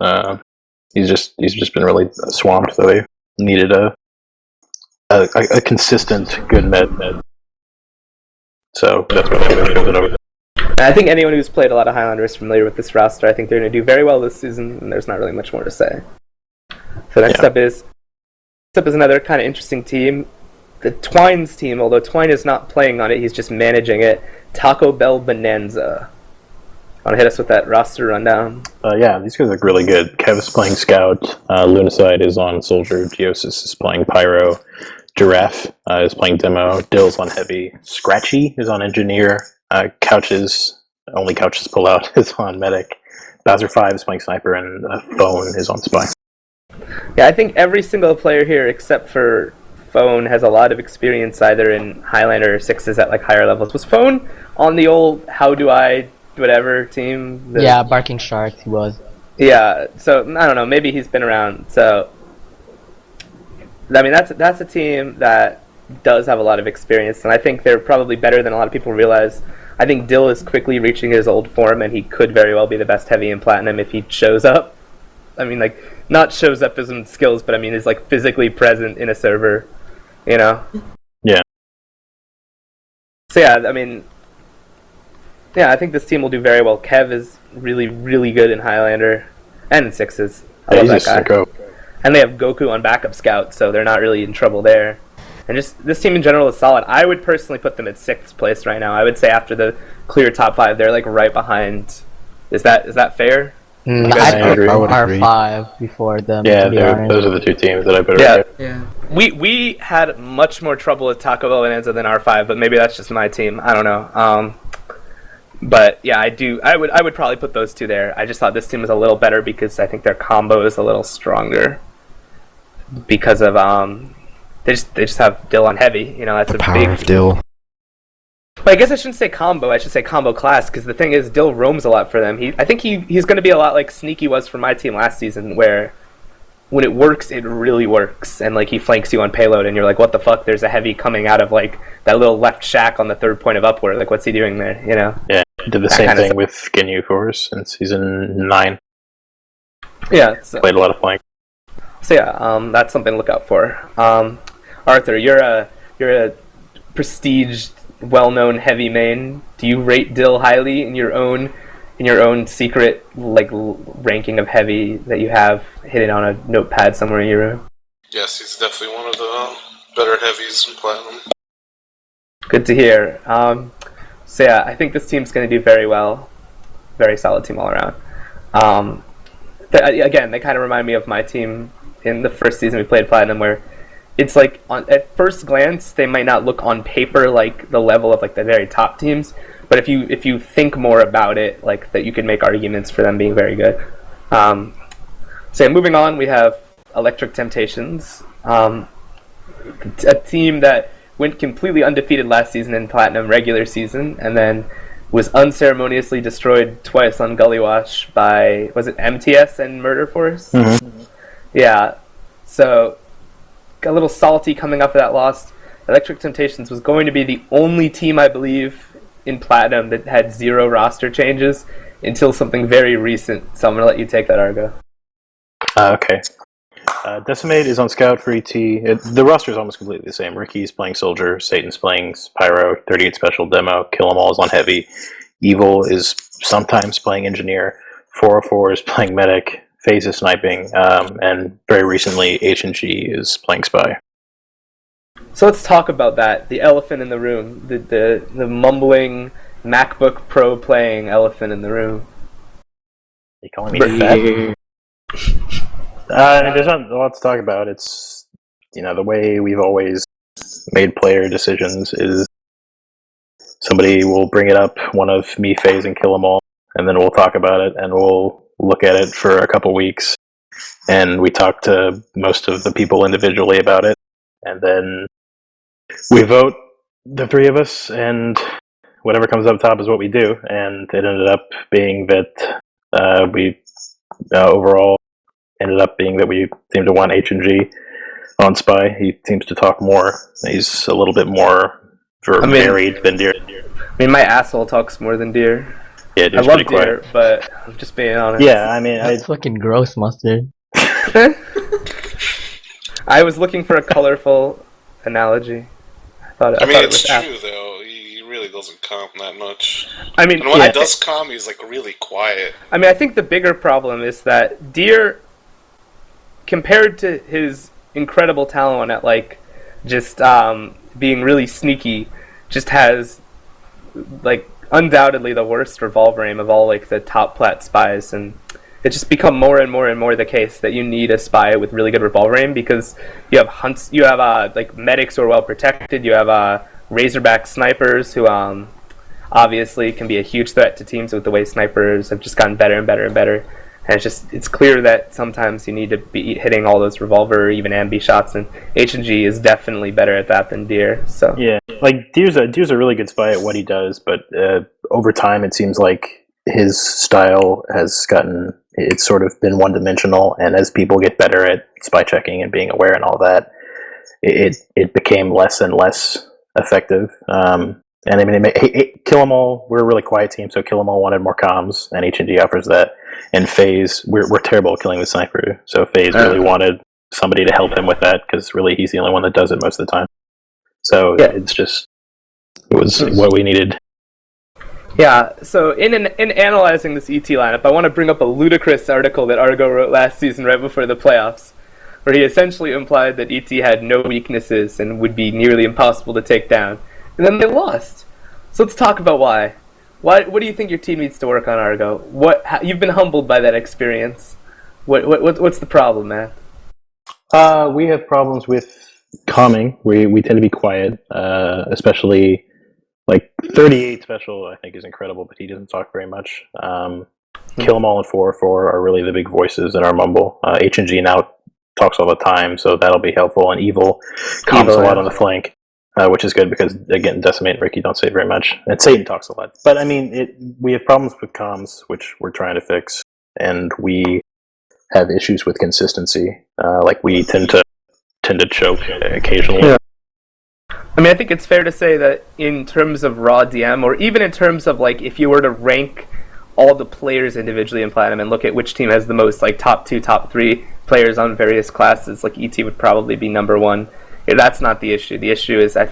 He's just been really swamped, so they needed a consistent good med. So that's what they're building over. And I think anyone who's played a lot of Highlander is familiar with this roster. I think they're going to do very well this season, and there's not really much more to say. So next up is another kind of interesting team, the Twine's team. Although Twine is not playing on it, he's just managing it. Taco Bell Bonanza. Want to hit us with that roster rundown? Yeah, these guys look really good. Kev's playing Scout. Lunacide is on Soldier. Geosis is playing Pyro. Giraffe is playing Demo. Dill's on Heavy. Scratchy is on Engineer. Only Couches pull out is on Medic. Bowser 5 is playing Sniper, and Phone is on Spy. Yeah, I think every single player here except for Phone has a lot of experience either in Highlander or 6s at like higher levels. Was Phone on the old How Do I Whatever team? Yeah, Barking Sharks, he was. Yeah, so I don't know, maybe he's been around. So I mean that's a team that does have a lot of experience, and I think they're probably better than a lot of people realize. I think Dill is quickly reaching his old form, and he could very well be the best heavy in Platinum if he shows up. I mean, like, not shows up as in skills, but I mean, is like physically present in a server, you know? Yeah. So yeah, I mean, yeah, I think this team will do very well. Kev is really, really good in Highlander and in sixes. I love that guy. And they have Goku on backup scout, so they're not really in trouble there. And just this team in general is solid. I would personally put them at 6th place right now. I would say after the clear top 5, they're like right behind. Is that fair? I'd put I would agree. R5 before them. Yeah, to be honest. those are the 2 teams that I put Yeah. right Yeah. We had much more trouble with Taco Bell and Enzo than R5, but maybe that's just my team. I don't know. But yeah, I would probably put those 2 there. I just thought this team was a little better because I think their combo is a little stronger. Because of they just have Dill on heavy. You know, that's The a power big. of Dill. Well, I guess I shouldn't say combo. I should say combo class because the thing is, Dill roams a lot for them. I think he's going to be a lot like Sneaky was for my team last season, where when it works, it really works, and like he flanks you on payload, and you're like, what the fuck? There's a heavy coming out of like that little left shack on the 3rd point of upward. Like, what's he doing there? You know? Yeah, did the That same kind of thing with Ginyu for us in season 9. Yeah. So, Played a lot of flank. So yeah, that's something to look out for. Arthur, you're a prestige, well-known heavy main. Do you rate Dill highly in your own secret like ranking of heavy that you have hidden on a notepad somewhere in your room? Yes, he's definitely one of the better heavies in Platinum. Good to hear. So yeah, I think this team's going to do very well. Very solid team all around. Again, they kind of remind me of my team in the first season we played Platinum, where it's like at first glance they might not look on paper like the level of like the very top teams, but if you think more about it, like that you can make arguments for them being very good. So yeah, moving on, we have Electric Temptations, a team that went completely undefeated last season in Platinum regular season, and then was unceremoniously destroyed twice on Gully Wash by, was it MTS and Murder Force? Mm-hmm. Yeah, so a little salty coming off of that loss. Electric Temptations was going to be the only team, I believe, in Platinum that had 0 roster changes until something very recent. So I'm going to let you take that, Argo. Okay. Decimate is on scout for ET. The roster is almost completely the same. Ricky's playing Soldier, Satan's playing Pyro, 38 Special Demo, Kill 'Em All is on Heavy, Evil is sometimes playing Engineer, 404 is playing Medic, FaZe is sniping, and very recently H&G is playing Spy. So let's talk about that. The elephant in the room. The mumbling MacBook Pro playing elephant in the room. You calling me fat? There's not a lot to talk about. It's, the way we've always made player decisions is somebody will bring it up, one of me, FaZe, and Kill 'Em All, and then we'll talk about it, and we'll look at it for a couple weeks, and we talk to most of the people individually about it, and then we vote, the 3 of us, and whatever comes up top is what we do, and it ended up being that we overall ended up being that we seem to want H&G on Spy. He seems to talk more. He's a little bit more varied than Deer. I mean, my asshole talks more than Deer. Yeah, I love Deer, but I'm just being honest. Yeah, I mean, That's fucking gross, Mustard. I was looking for a colorful analogy. I mean, it's true though. He really doesn't calm that much. I mean, and when he does calm, he's like really quiet. I mean, I think the bigger problem is that Deer, compared to his incredible talent at like just being really sneaky, just has like undoubtedly the worst revolver aim of all like the top plat spies, and it's just become more and more and more the case that you need a spy with really good revolver aim, because you have hunts, you have like medics who are well protected, you have Razorback snipers who obviously can be a huge threat to teams with the way snipers have just gotten better and better and better. And it's clear that sometimes you need to be hitting all those revolver or even ambi shots, and H&G is definitely better at that than Deer. So yeah, like Deer's a really good spy at what he does, but over time it seems like his style has it's sort of been one-dimensional, and as people get better at spy checking and being aware and all that, it became less and less effective. And I mean, Kill 'Em All, we're a really quiet team, so Kill 'Em All wanted more comms, and H&D offers that. And FaZe, we're terrible at killing the sniper, so FaZe really wanted somebody to help him with that, because really he's the only one that does it most of the time. So it was what we needed. Yeah, so in analyzing this ET lineup, I want to bring up a ludicrous article that Argo wrote last season right before the playoffs, where he essentially implied that ET had no weaknesses and would be nearly impossible to take down. And then they lost. So let's talk about why. What do you think your team needs to work on, Argo? You've been humbled by that experience. What's the problem, man? We have problems with calming. We tend to be quiet, especially like 38 special. I think is incredible, but he doesn't talk very much. Kill 'Em All and 404 are really the big voices in our mumble. H&G now talks all the time, so that'll be helpful. And Evil calms a lot on the flank, which is good because again, Decimate and Ricky don't say very much, and Satan talks a lot. But I mean, we have problems with comms, which we're trying to fix, and we have issues with consistency. Like we tend to choke occasionally. Yeah. I mean, I think it's fair to say that in terms of raw DM, or even in terms of like if you were to rank all the players individually in Platinum and look at which team has the most like top 2, top 3 players on various classes, like ET would probably be number 1. Yeah, that's not the issue. The issue is, I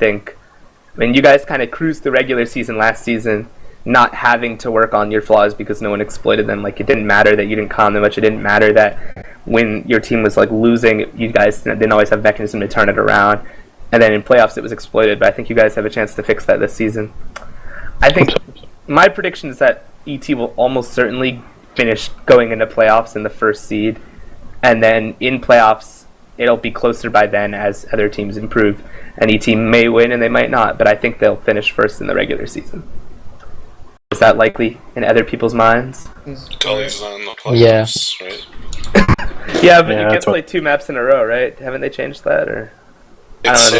mean, you guys kind of cruised the regular season last season, not having to work on your flaws because no one exploited them. Like, it didn't matter that you didn't calm them much. It didn't matter that when your team was like losing, you guys didn't always have mechanism to turn it around. And then in playoffs, it was exploited. But I think you guys have a chance to fix that this season. I think my prediction is that ET will almost certainly finish going into playoffs in the first seed, and then in playoffs, it'll be closer by then as other teams improve. And ET may win and they might not, but I think they'll finish first in the regular season. Is that likely in other people's minds? Tully's on the playoffs, right? Yeah, but you can't play 2 maps in a row, right? Haven't they changed that, or? It's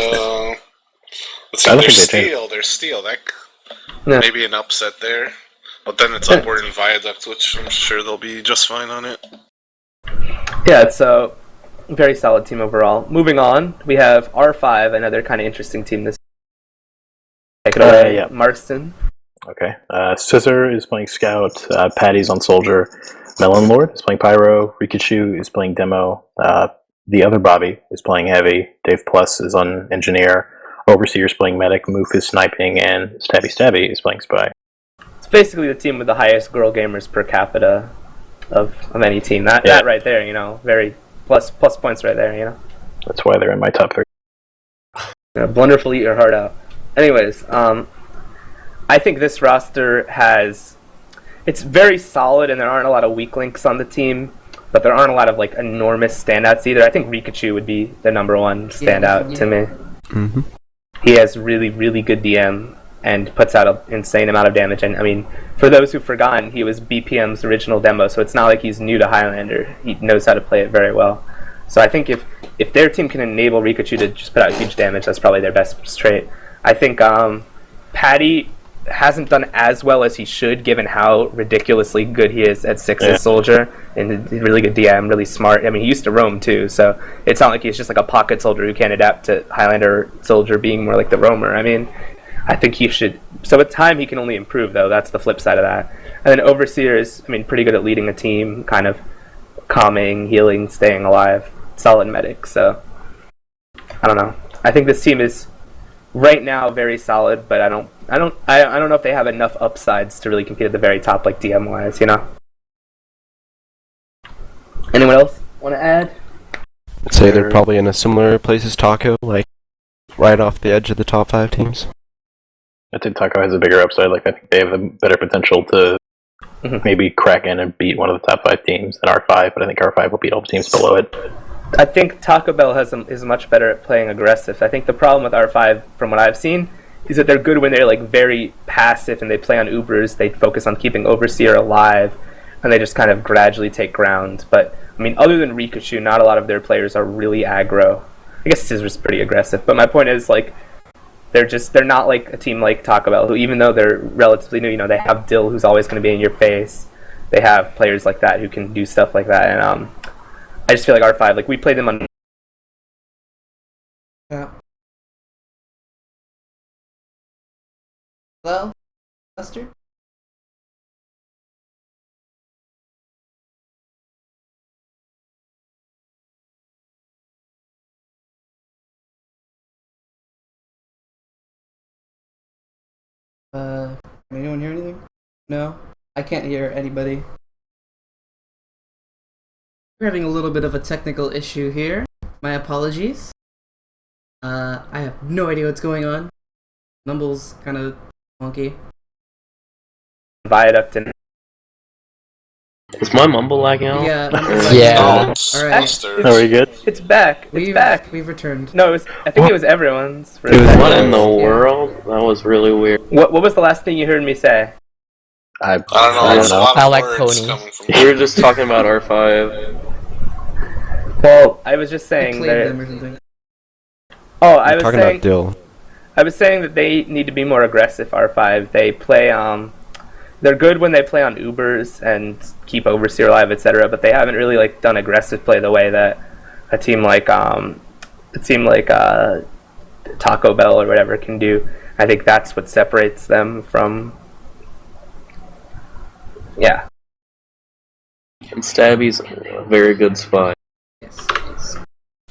they're steel. Maybe an upset there. But then it's Upward and Viaduct, which I'm sure they'll be just fine on it. Yeah, it's a very solid team overall. Moving on, we have R5, another kind of interesting team this Take it away, Marston. Okay. Scissor is playing Scout, Patty's on Soldier, Melon Lord is playing Pyro, Rikachu is playing Demo, the other Bobby is playing Heavy, Dave Plus is on Engineer, Overseer is playing Medic, Moof is Sniping, and Stabby is playing Spy. It's basically the team with the highest girl gamers per capita of any team. That right there, very plus points right there, That's why they're in my top 3. Wonderful, eat your heart out. Anyways, I think this roster it's very solid, and there aren't a lot of weak links on the team, but there aren't a lot of like enormous standouts either. I think Rikachu would be the number 1 standout to me. Mm-hmm. He has really, really good DM and puts out an insane amount of damage. And I mean, for those who've forgotten, he was BPM's original demo, so it's not like he's new to Highlander. He knows how to play it very well. So I think if their team can enable Rikachu to just put out huge damage, that's probably their best trait. I think Patty hasn't done as well as he should, given how ridiculously good he is at 6 as Soldier, and really good DM, really smart. I mean, he used to roam too, so it's not like he's just like a pocket soldier who can't adapt to Highlander Soldier being more like the roamer. I mean, I think he should. So with time, he can only improve, though. That's the flip side of that. And then Overseer is, pretty good at leading a team, kind of calming, healing, staying alive, solid medic. So I don't know. I think this team is right now very solid, but I don't know if they have enough upsides to really compete at the very top, like DM wise. Anyone else want to add? I'd say they're probably in a similar place as Taco, like right off the edge of the top 5 teams. I think Taco has a bigger upside. Like, I think they have a better potential to maybe crack in and beat one of the top 5 teams than R5, but I think R5 will beat all the teams below it. I think Taco Bell is much better at playing aggressive. I think the problem with R5, from what I've seen, is that they're good when they're like very passive and they play on Ubers. They focus on keeping Overseer alive, and they just kind of gradually take ground. But other than Rikachu, not a lot of their players are really aggro. I guess Scissor's pretty aggressive, but my point is like they're not like a team like Taco Bell, who even though they're relatively new, they have Dill, who's always going to be in your face. They have players like that who can do stuff like that, and I just feel like R5, like we played them on. Yeah. Buster? Can anyone hear anything? No? I can't hear anybody. We're having a little bit of a technical issue here. My apologies. I have no idea what's going on. Numble's kind of wonky. Viaduct and Is my mumble lagging out? Yeah. Yeah. Alright. Are we good? it's back. It's back. We've returned. No, I think it was everyone's. It was what in the world? That was really weird. What was the last thing you heard me say? I don't know. There's a lot I of like words ponies. coming from We were just talking about R5. Well, I was just I saying claimed that. them or something. Oh, I was Talking saying. about Dill. I was saying that they need to be more aggressive. R5. They play. They're good when they play on Ubers and keep Overseer alive, etc. But they haven't really done aggressive play the way that a team like Taco Bell or whatever can do. I think that's what separates them from. Yeah. And Stabby's a very good spy. Yes.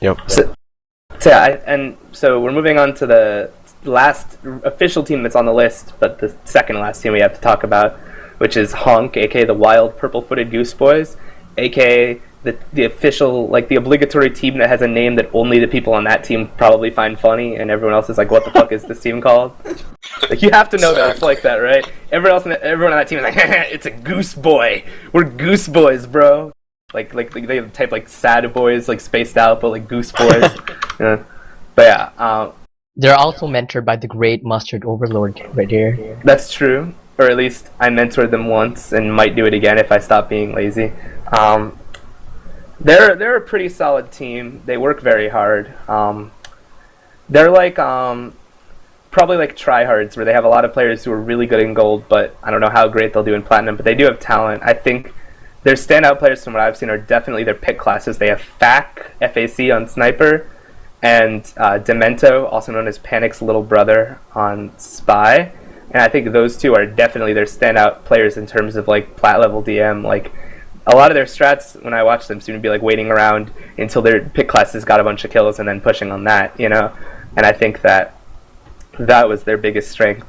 Yep. So we're moving on to the last official team that's on the list, but the second last team we have to talk about, which is Honk, aka the Wild Purple-Footed Goose Boys, aka the official, the obligatory team that has a name that only the people on that team probably find funny, and everyone else is like, what the fuck is this team called? You have to know that it's like that, right? Everyone on that team is like, it's a Goose Boy. We're Goose Boys, bro. They type sad boys, spaced out, but Goose Boys. Yeah. But yeah, They're also mentored by the great Mustardoverlord right here. that's true. Or at least I mentored them once and might do it again if I stop being lazy. They're a pretty solid team. They work very hard. They're probably tryhards, where they have a lot of players who are really good in gold, but I don't know how great they'll do in platinum. But they do have talent. I think their standout players from what I've seen are definitely their pick classes. They have FAC on Sniper, and Demento, also known as Panic's little brother, on Spy. And I think those two are definitely their standout players in terms of plat level DM. A lot of their strats, when I watch them, seem to be waiting around until their pick classes got a bunch of kills and then pushing on that, And I think that was their biggest strength.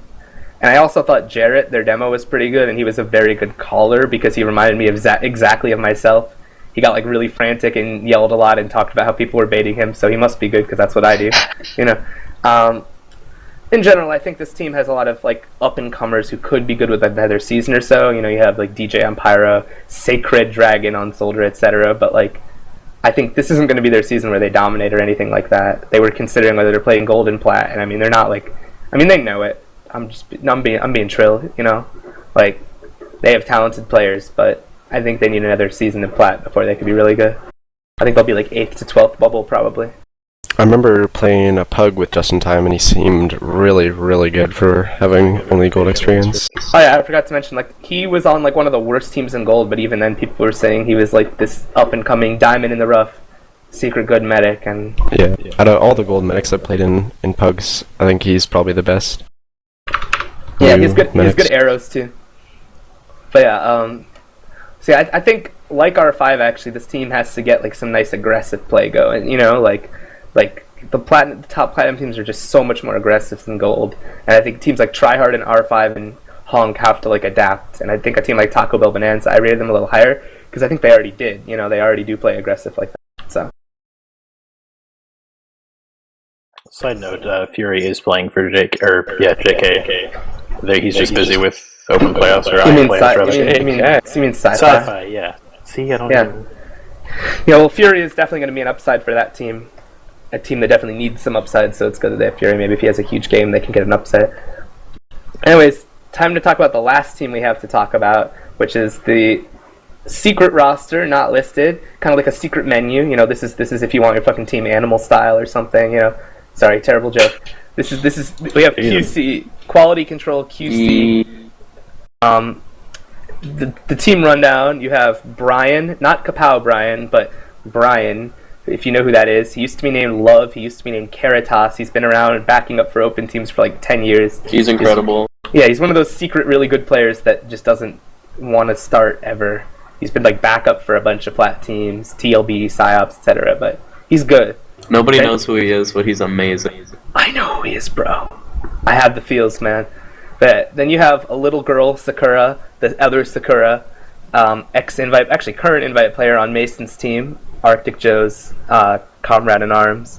And I also thought Jarrett, their demo, was pretty good, and he was a very good caller because he reminded me of exactly of myself. He got really frantic and yelled a lot and talked about how people were baiting him, so he must be good because that's what I do, In general, I think this team has a lot of up-and-comers who could be good with another season or so. You have DJ on Pyro, Sacred Dragon on Soldier, etc. But I think this isn't going to be their season where they dominate or anything like that. They were considering whether they're playing gold and plat, and they're not they know it. I'm being trill, They have talented players, but I think they need another season of plat before they could be really good. I think they'll be 8th to 12th bubble probably. I remember playing a pug with Justin Time, and he seemed really, really good for having only gold experience. Oh yeah, I forgot to mention, he was on one of the worst teams in gold, but even then people were saying he was this up-and-coming diamond in the rough, secret good medic, and... Yeah, out of all the gold medics I've played in pugs, I think he's probably the best. Yeah, he's good. He has good arrows too. But yeah, so I think R5 actually, this team has to get some nice aggressive play going. The top platinum teams are just so much more aggressive than gold, and I think teams like Tryhard and R5 and Honk have to adapt. And I think a team like Taco Bell Bonanza, I rated them a little higher because I think they already did. They already do play aggressive like that. So. Side note: Fury is playing for JK. He's just busy with open playoffs or You mean sci-fi? sci-fi? Yeah. See, I don't. Yeah. Yeah. Well, Fury is definitely going to be an upside for that team. A team that definitely needs some upside, so it's good that they have Fury. Maybe if he has a huge game, they can get an upset. Anyways, time to talk about the last team we have to talk about, which is the secret roster, not listed, kind of like a secret menu. This is if you want your fucking team animal style or something. Sorry, terrible joke. This is we have QC, quality control QC. The team rundown. You have Brian, not Kapow Brian, but Brian. If you know who that is, he used to be named Love. He used to be named Caritas. He's been around and backing up for open teams for 10 years. He's incredible. Yeah, he's one of those secret really good players that just doesn't want to start ever. He's been like backup for a bunch of plat teams, TLB, PsyOps, etc. But he's good. Nobody knows who he is, but he's amazing. I know who he is, bro. I have the feels, man. But then you have a little girl, Sakura, the other Sakura, ex-invite, actually current invite player on Mason's team, Arctic Joe's comrade in arms.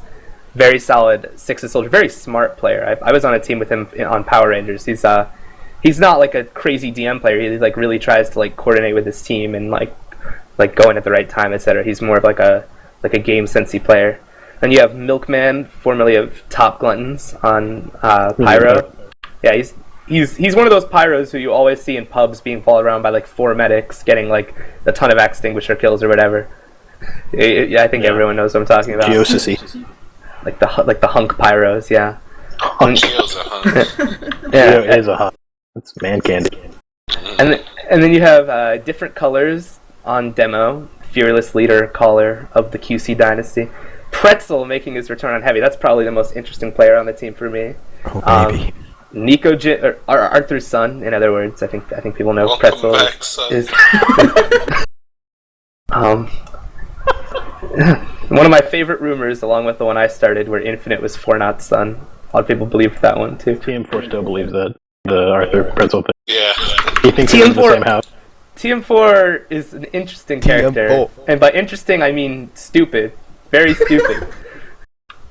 Very solid Sixes soldier, very smart player. I was on a team with him on Power Rangers. He's not like a crazy DM player. He like really tries to like coordinate with his team and like go in at the right time, etc. He's more of like a game sensey player. Then you have Milkman, formerly of Top Gluttons on Pyro. Yeah, he's one of those pyros who you always see in pubs being followed around by like 4 medics, getting like a ton of extinguisher kills or whatever. I think everyone knows what I'm talking about. Geosissy. Like the hunk pyros, yeah. Geo's a hunk. Yeah, Geo is a hunk. It's man candy. And then you have different colors on demo. Fearless leader, caller of the QC dynasty. Pretzel making his return on heavy. That's probably the most interesting player on the team for me. Oh, baby. Nico or Arthur's son, in other words. I think people know Welcome Pretzel back, son. is one of my favorite rumors, along with the one I started, where Infinite was Fornot's son. A lot of people believe that one too. TM4 still believes that, the Arthur Pretzel thing. Yeah. He thinks they're in the TM4 same house. TM4 is an interesting character. TM4. And by interesting, I mean stupid. Very stupid.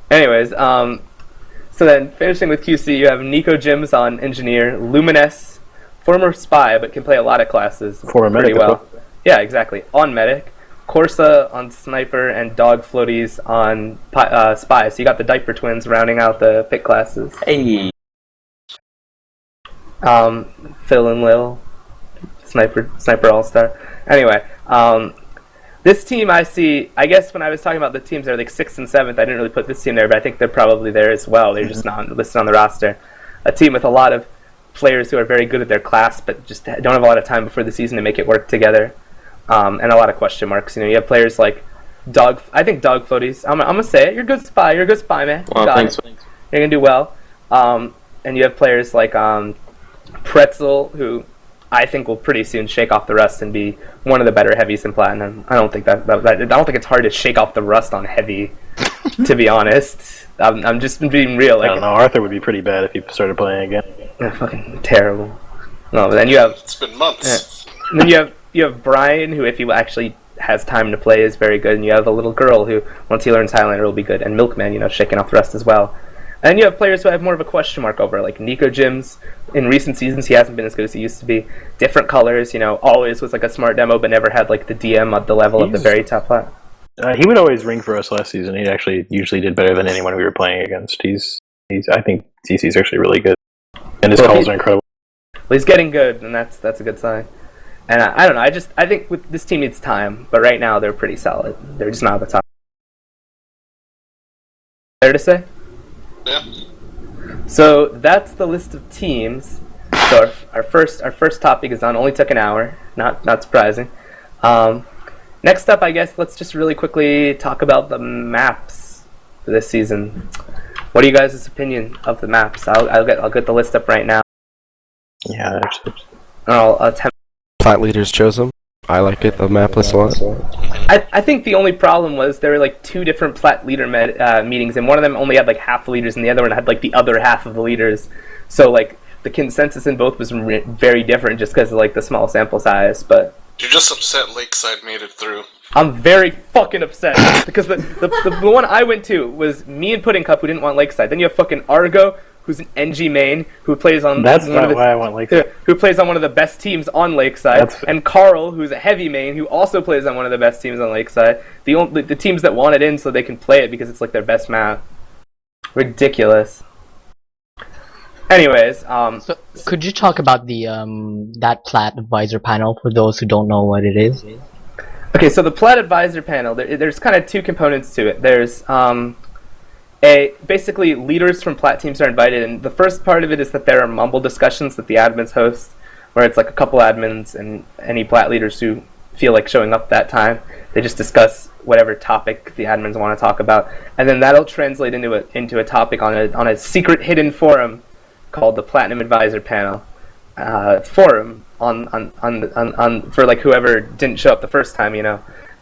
Anyways, so then finishing with QC, you have Nico Jims on Engineer, Luminous, former Spy, but can play a lot of classes Former pretty Medic, well. Yeah, exactly. On Medic, Corsa on Sniper, and Dogfloaties on Spy. So you got the Diaper Twins rounding out the pick classes. Hey. Phil and Lil, Sniper All-Star. Anyway, this team I guess when I was talking about the teams that are like 6th and 7th, I didn't really put this team there, but I think they're probably there as well. They're just not listed on the roster. A team with a lot of players who are very good at their class, but just don't have a lot of time before the season to make it work together. And a lot of question marks. You have players like I think Dogfloaties. I'm gonna say it. You're a good spy. You're a good spy, man. Well, thanks. You're gonna do well. And you have players like Pretzel, who I think will pretty soon shake off the rust and be one of the better heavies in Platinum. I don't think I don't think it's hard to shake off the rust on heavy, to be honest. I'm just being real. Like, I don't know, Arthur would be pretty bad if he started playing again. Fucking terrible. No, but then you have. It's been months. And then you have Brian, who if he actually has time to play is very good, and you have a little girl who once he learns Highlander will be good, and Milkman, shaking off the rust as well. And you have players who have more of a question mark over, like Nico Jims. In recent seasons, he hasn't been as good as he used to be. Different colors, always was like a smart demo, but never had like the DM at the level of the very top plat. He would always ring for us last season. He actually usually did better than anyone we were playing against. I think TC's actually really good, and his calls are incredible. Well, he's getting good, and that's a good sign. And I don't know. I think with this team needs time, but right now they're pretty solid. They're just not at the top. Fair to say? Yeah. So that's the list of teams. So our first topic is done. Only took an hour. Not surprising. Next up, I guess let's just really quickly talk about the maps for this season. What are you guys' opinion of the maps? I'll get the list up right now. Yeah, actually. I'll attempt. Plat leaders chose them. I like it, the map list a lot. I think the only problem was there were like 2 different plat leader meetings, and one of them only had like half the leaders, and the other one had like the other half of the leaders. So like the consensus in both was very different, just because of like the small sample size. But You're just upset Lakeside made it through. I'm very fucking upset because the one I went to was me and Pudding Cup, who didn't want Lakeside. Then you have fucking Argo, who's an NG main, who plays on That's not why I want Lakeside. who plays on one of the best teams on Lakeside, and Karl, who's a heavy main, who also plays on one of the best teams on Lakeside. The teams that want it in so they can play it because it's like their best map. Ridiculous. Anyways, So could you talk about the that plat advisor panel for those who don't know what it is? okay, so the plat advisor panel, there's kind of 2 components to it. There's basically leaders from plat teams are invited, and the first part of it is that there are mumble discussions that the admins host, where it's like a couple admins and any plat leaders who feel like showing up that time. They just discuss whatever topic the admins want to talk about, and then that'll translate into a topic on a secret hidden forum called the Platinum Advisor Panel. forum on for like whoever didn't show up the first time,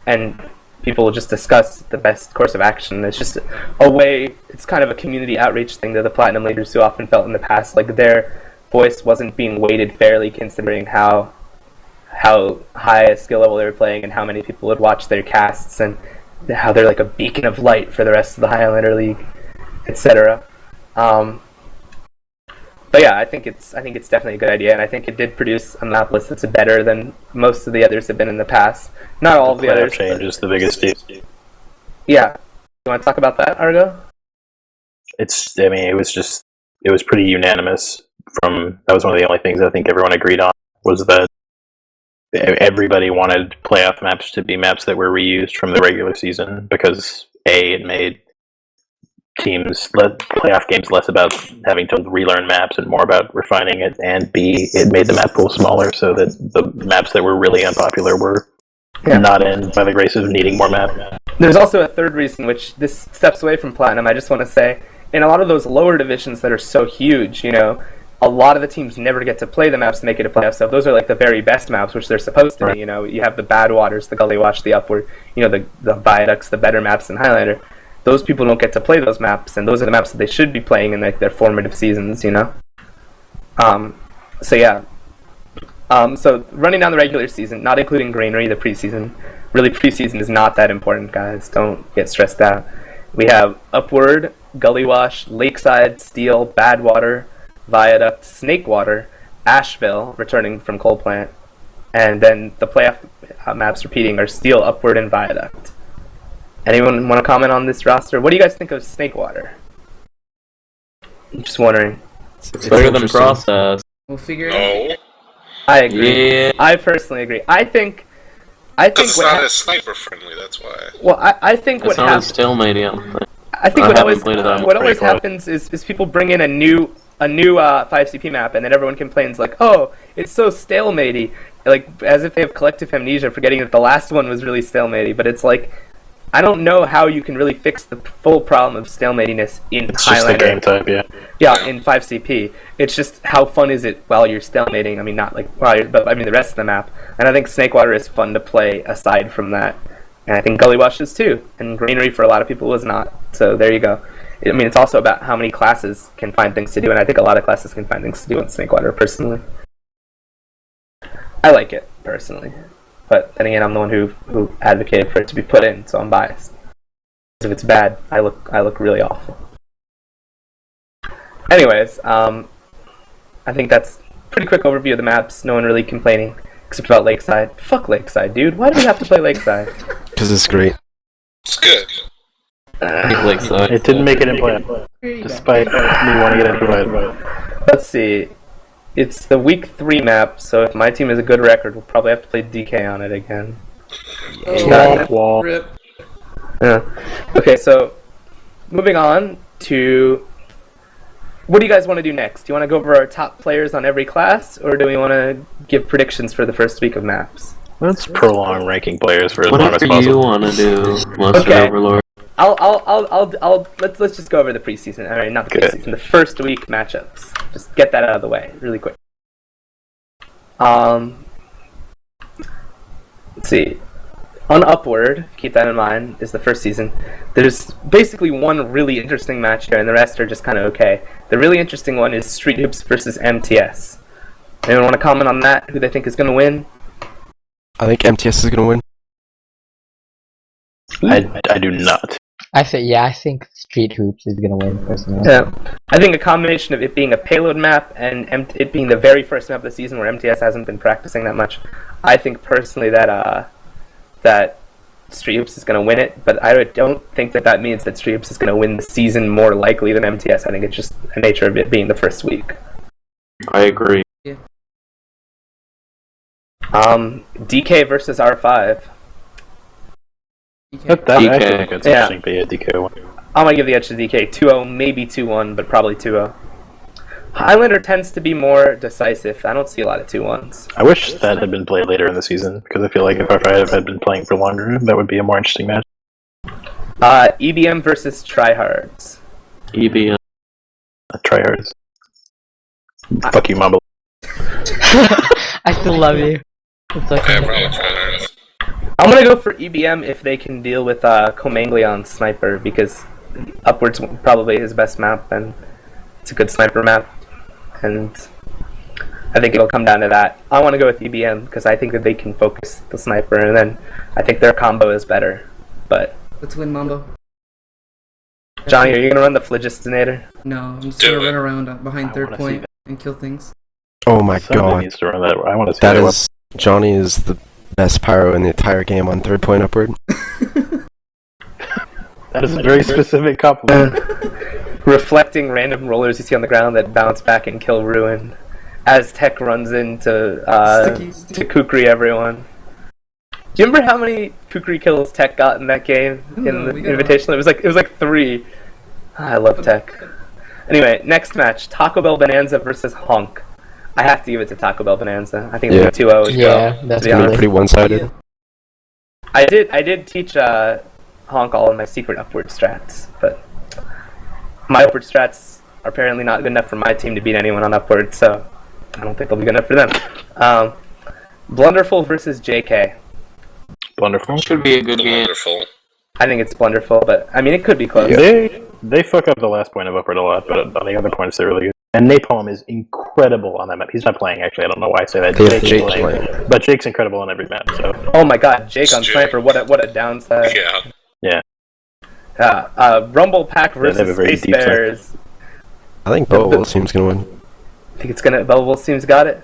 and people will just discuss the best course of action. It's just a way. It's kind of a community outreach thing that the platinum leaders who often felt in the past like their voice wasn't being weighted fairly, considering how high a skill level they were playing and how many people would watch their casts and how they're like a beacon of light for the rest of the Highlander League, etc. But yeah, I think it's definitely a good idea, and I think it did produce a map list that's better than most of the others have been in the past. Not all of the others. Change is the biggest deal. Yeah, you want to talk about that, Argo? It was pretty unanimous. That was one of the only things I think everyone agreed on, was that everybody wanted playoff maps to be maps that were reused from the regular season, because A, it made playoff games less about having to relearn maps and more about refining it, and B, it made the map pool smaller so that the maps that were really unpopular were not in by the grace of needing more maps. There's also a third reason, which this steps away from Platinum. I just want to say, in a lot of those lower divisions that are so huge, a lot of the teams never get to play the maps to make it a playoff. So those are like the very best maps, which they're supposed to be. You have the Bad Waters, the Gully Wash, the Upward, the Viaducts, the better maps in Highlander. Those people don't get to play those maps, and those are the maps that they should be playing in like their formative seasons, So yeah. So running down the regular season, not including Granary, the preseason. Really, preseason is not that important, guys. Don't get stressed out. We have Upward, Gully Wash, Lakeside, Steel, Badwater, Viaduct, Snakewater, Asheville, returning from Coal Plant, and then the playoff maps repeating are Steel, Upward, and Viaduct. Anyone want to comment on this roster? What do you guys think of Snakewater? I'm just wondering. It's better than Process. We'll figure it out. I agree. Yeah. I personally agree. I think Because it's not as sniper friendly, that's why. Well, I think what happens. I think what always happens is people bring in a new 5CP map, and then everyone complains like, "Oh, it's so stalematey," like as if they have collective amnesia, forgetting that the last one was really stalematey. But it's like, I don't know how you can really fix the full problem of stalematiness in Highlander. Just the game type, yeah. Yeah, in 5CP. It's just how fun is it while you're stalemating? I mean, not like but I mean the rest of the map. And I think Snakewater is fun to play aside from that. And I think Gully Wash is too. And Greenery for a lot of people was not. So there you go. I mean, it's also about how many classes can find things to do, and I think a lot of classes can find things to do in Snakewater, personally. I like it, personally. But then again, I'm the one who advocated for it to be put in, so I'm biased. If it's bad, I look really awful. Anyways, I think that's a pretty quick overview of the maps. No one really complaining, except about Lakeside. Fuck Lakeside, dude. Why do we have to play Lakeside? Because it's great. It's good. Lakeside. It didn't make it in play, despite me wanting it in play. Let's see. It's the week 3 map, so if my team has a good record, we'll probably have to play DK on it again. Wall. Rip. Yeah. Okay, so moving on to what do you guys want to do next? Do you want to go over our top players on every class, or do we want to give predictions for the first week of maps? Let's prolong ranking players for as long as Whatever possible. you want to do, Mustardoverlord. Let's just go over the preseason. All right, not the preseason, the first week matchups. Just get that out of the way really quick. Let's see. On Upward, keep that in mind, is the first season. There's basically one really interesting match here, and the rest are just kind of okay. The really interesting one is Street Hoops versus MTS. Anyone want to comment on that? Who they think is going to win? I think MTS is going to win. I do not. I think Street Hoops is gonna win personally. Yeah, I think a combination of it being a payload map and it being the very first map of the season where MTS hasn't been practicing that much. I think personally that Street Hoops is gonna win it, but I don't think that means that Street Hoops is gonna win the season more likely than MTS. I think it's just the nature of it being the first week. I agree. Yeah. DK versus R5. I actually think it's Yeah. interesting to be a DK one. I'm gonna give the edge to DK. 2-0, maybe 2-1, but probably 2-0. Highlander tends to be more decisive. I don't see a lot of 2-1s. I wish that had been played later in the season, because I feel like if R5 had been playing for longer, that would be a more interesting match. EBM versus Tryhards. EBM. Tryhards. Fuck you, Mamboulay. I still love you. It's okay. Yeah, bro, trying. I'm gonna go for EBM if they can deal with Comanglion Sniper, because Upwards probably his best map, and it's a good sniper map, and I think it'll come down to that. I want to go with EBM because I think that they can focus the sniper, and then I think their combo is better. But Let's win, Mambo. Johnny, are you gonna run the Phlogistinator? No, I'm just Do gonna it. run around behind I third wanna see point that. and kill things. Oh my Somebody god. needs to run that. I want to see That that. is... Johnny is the best pyro in the entire game on third point upward. That is a very specific compliment. Reflecting random rollers you see on the ground that bounce back and kill Ruin. As Tech runs into to Kukri everyone. Do you remember how many Kukri kills Tech got in that game in the we got Invitational? It was like 3. I love Tech. Anyway, next match: Taco Bell Bonanza versus Honk. I have to give it to Taco Bell Bonanza. I think Yeah. it's 2-0 as well. Yeah, that's to be Pretty, honest. pretty one-sided. I did teach Honk all of my secret upward strats, but my upward strats are apparently not good enough for my team to beat anyone on upward, so I don't think they'll be good enough for them. Blunderful versus JK. Wonderful. Should be a good game. Wonderful. I think it's Blunderful, but I mean it could be close. They fuck up the last point of upward a lot, but on the other points they're really good. And Napalm is incredible on that map. He's not playing, actually. I don't know why I say that. Yeah, Jake's Jake's playing. playing. But Jake's incredible on every map, so... Oh my god, Jake on Jake. Sniper, what a downside. Yeah. Rumble Pack they have versus a very Space deep sniper. Bears. I think Bobo seems gonna win. I think it's gonna... Bubble Team's got it.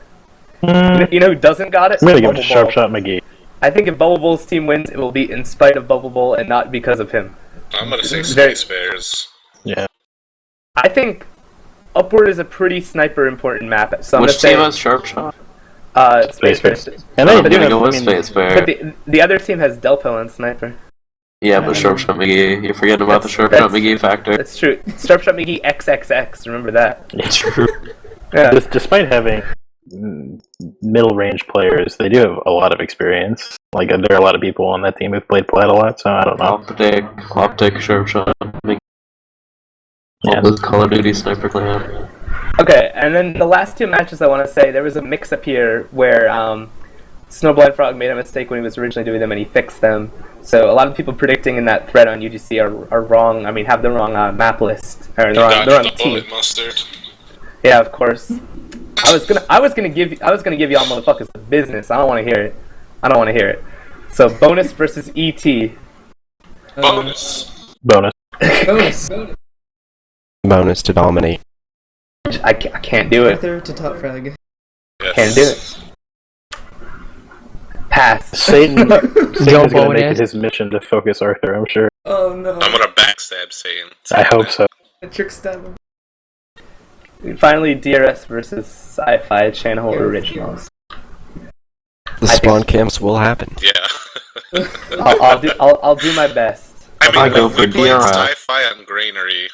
You know who doesn't got it? I'm gonna give it Bubble to Sharp Ball. Shot McGee. I think if Bubble Bull's team wins, it will be in spite of Bubble Bull and not because of him. I'm gonna say Very- Space Bears. Yeah. I think Upward is a pretty sniper important map. So I'm Which gonna say team has Sharp Shot? Space Bears. And I'm they do gonna have, go with I mean, Space Bear. But the other team has Delpo and Sniper. Yeah, but Sharp Shot McGee. You're forgetting about the Sharp That's- Shot McGee factor. That's true. Starshot McGee XXX. Remember that? It's true. Yeah. Despite having middle range players, they do have a lot of experience. Like, there are a lot of people on that team who've played Plat a lot, so I don't know. I'll pick Sharp Shot McGee. Yeah. With Call of Duty Sniper Clan. Okay, and then the last 2 matches I want to say, there was a mix-up here where Snowblind Frog made a mistake when he was originally doing them and he fixed them. So a lot of people predicting in that thread on UGC are wrong. I mean, have the wrong map list. Or the wrong Dodged the team. bullet, Mustard. Yeah, of course. I was gonna give y'all motherfuckers the business. I don't want to hear it. So bonus versus ET. Bonus. Bonus. Bonus. Bonus to dominate. I can't do it. Arthur to top frag. Yes. Can't do it. Pass. Satan Joe is going to make Bonus. it his mission to focus Arthur, I'm sure. Oh no. I'm gonna backstab Satan. I hope so. A trick stab. Finally, DRS versus Sci-Fi Channel Originals. The spawn camps will happen. Yeah. I'll do my best. I mean, I'll go we for played DRI. Sci-Fi on Granary,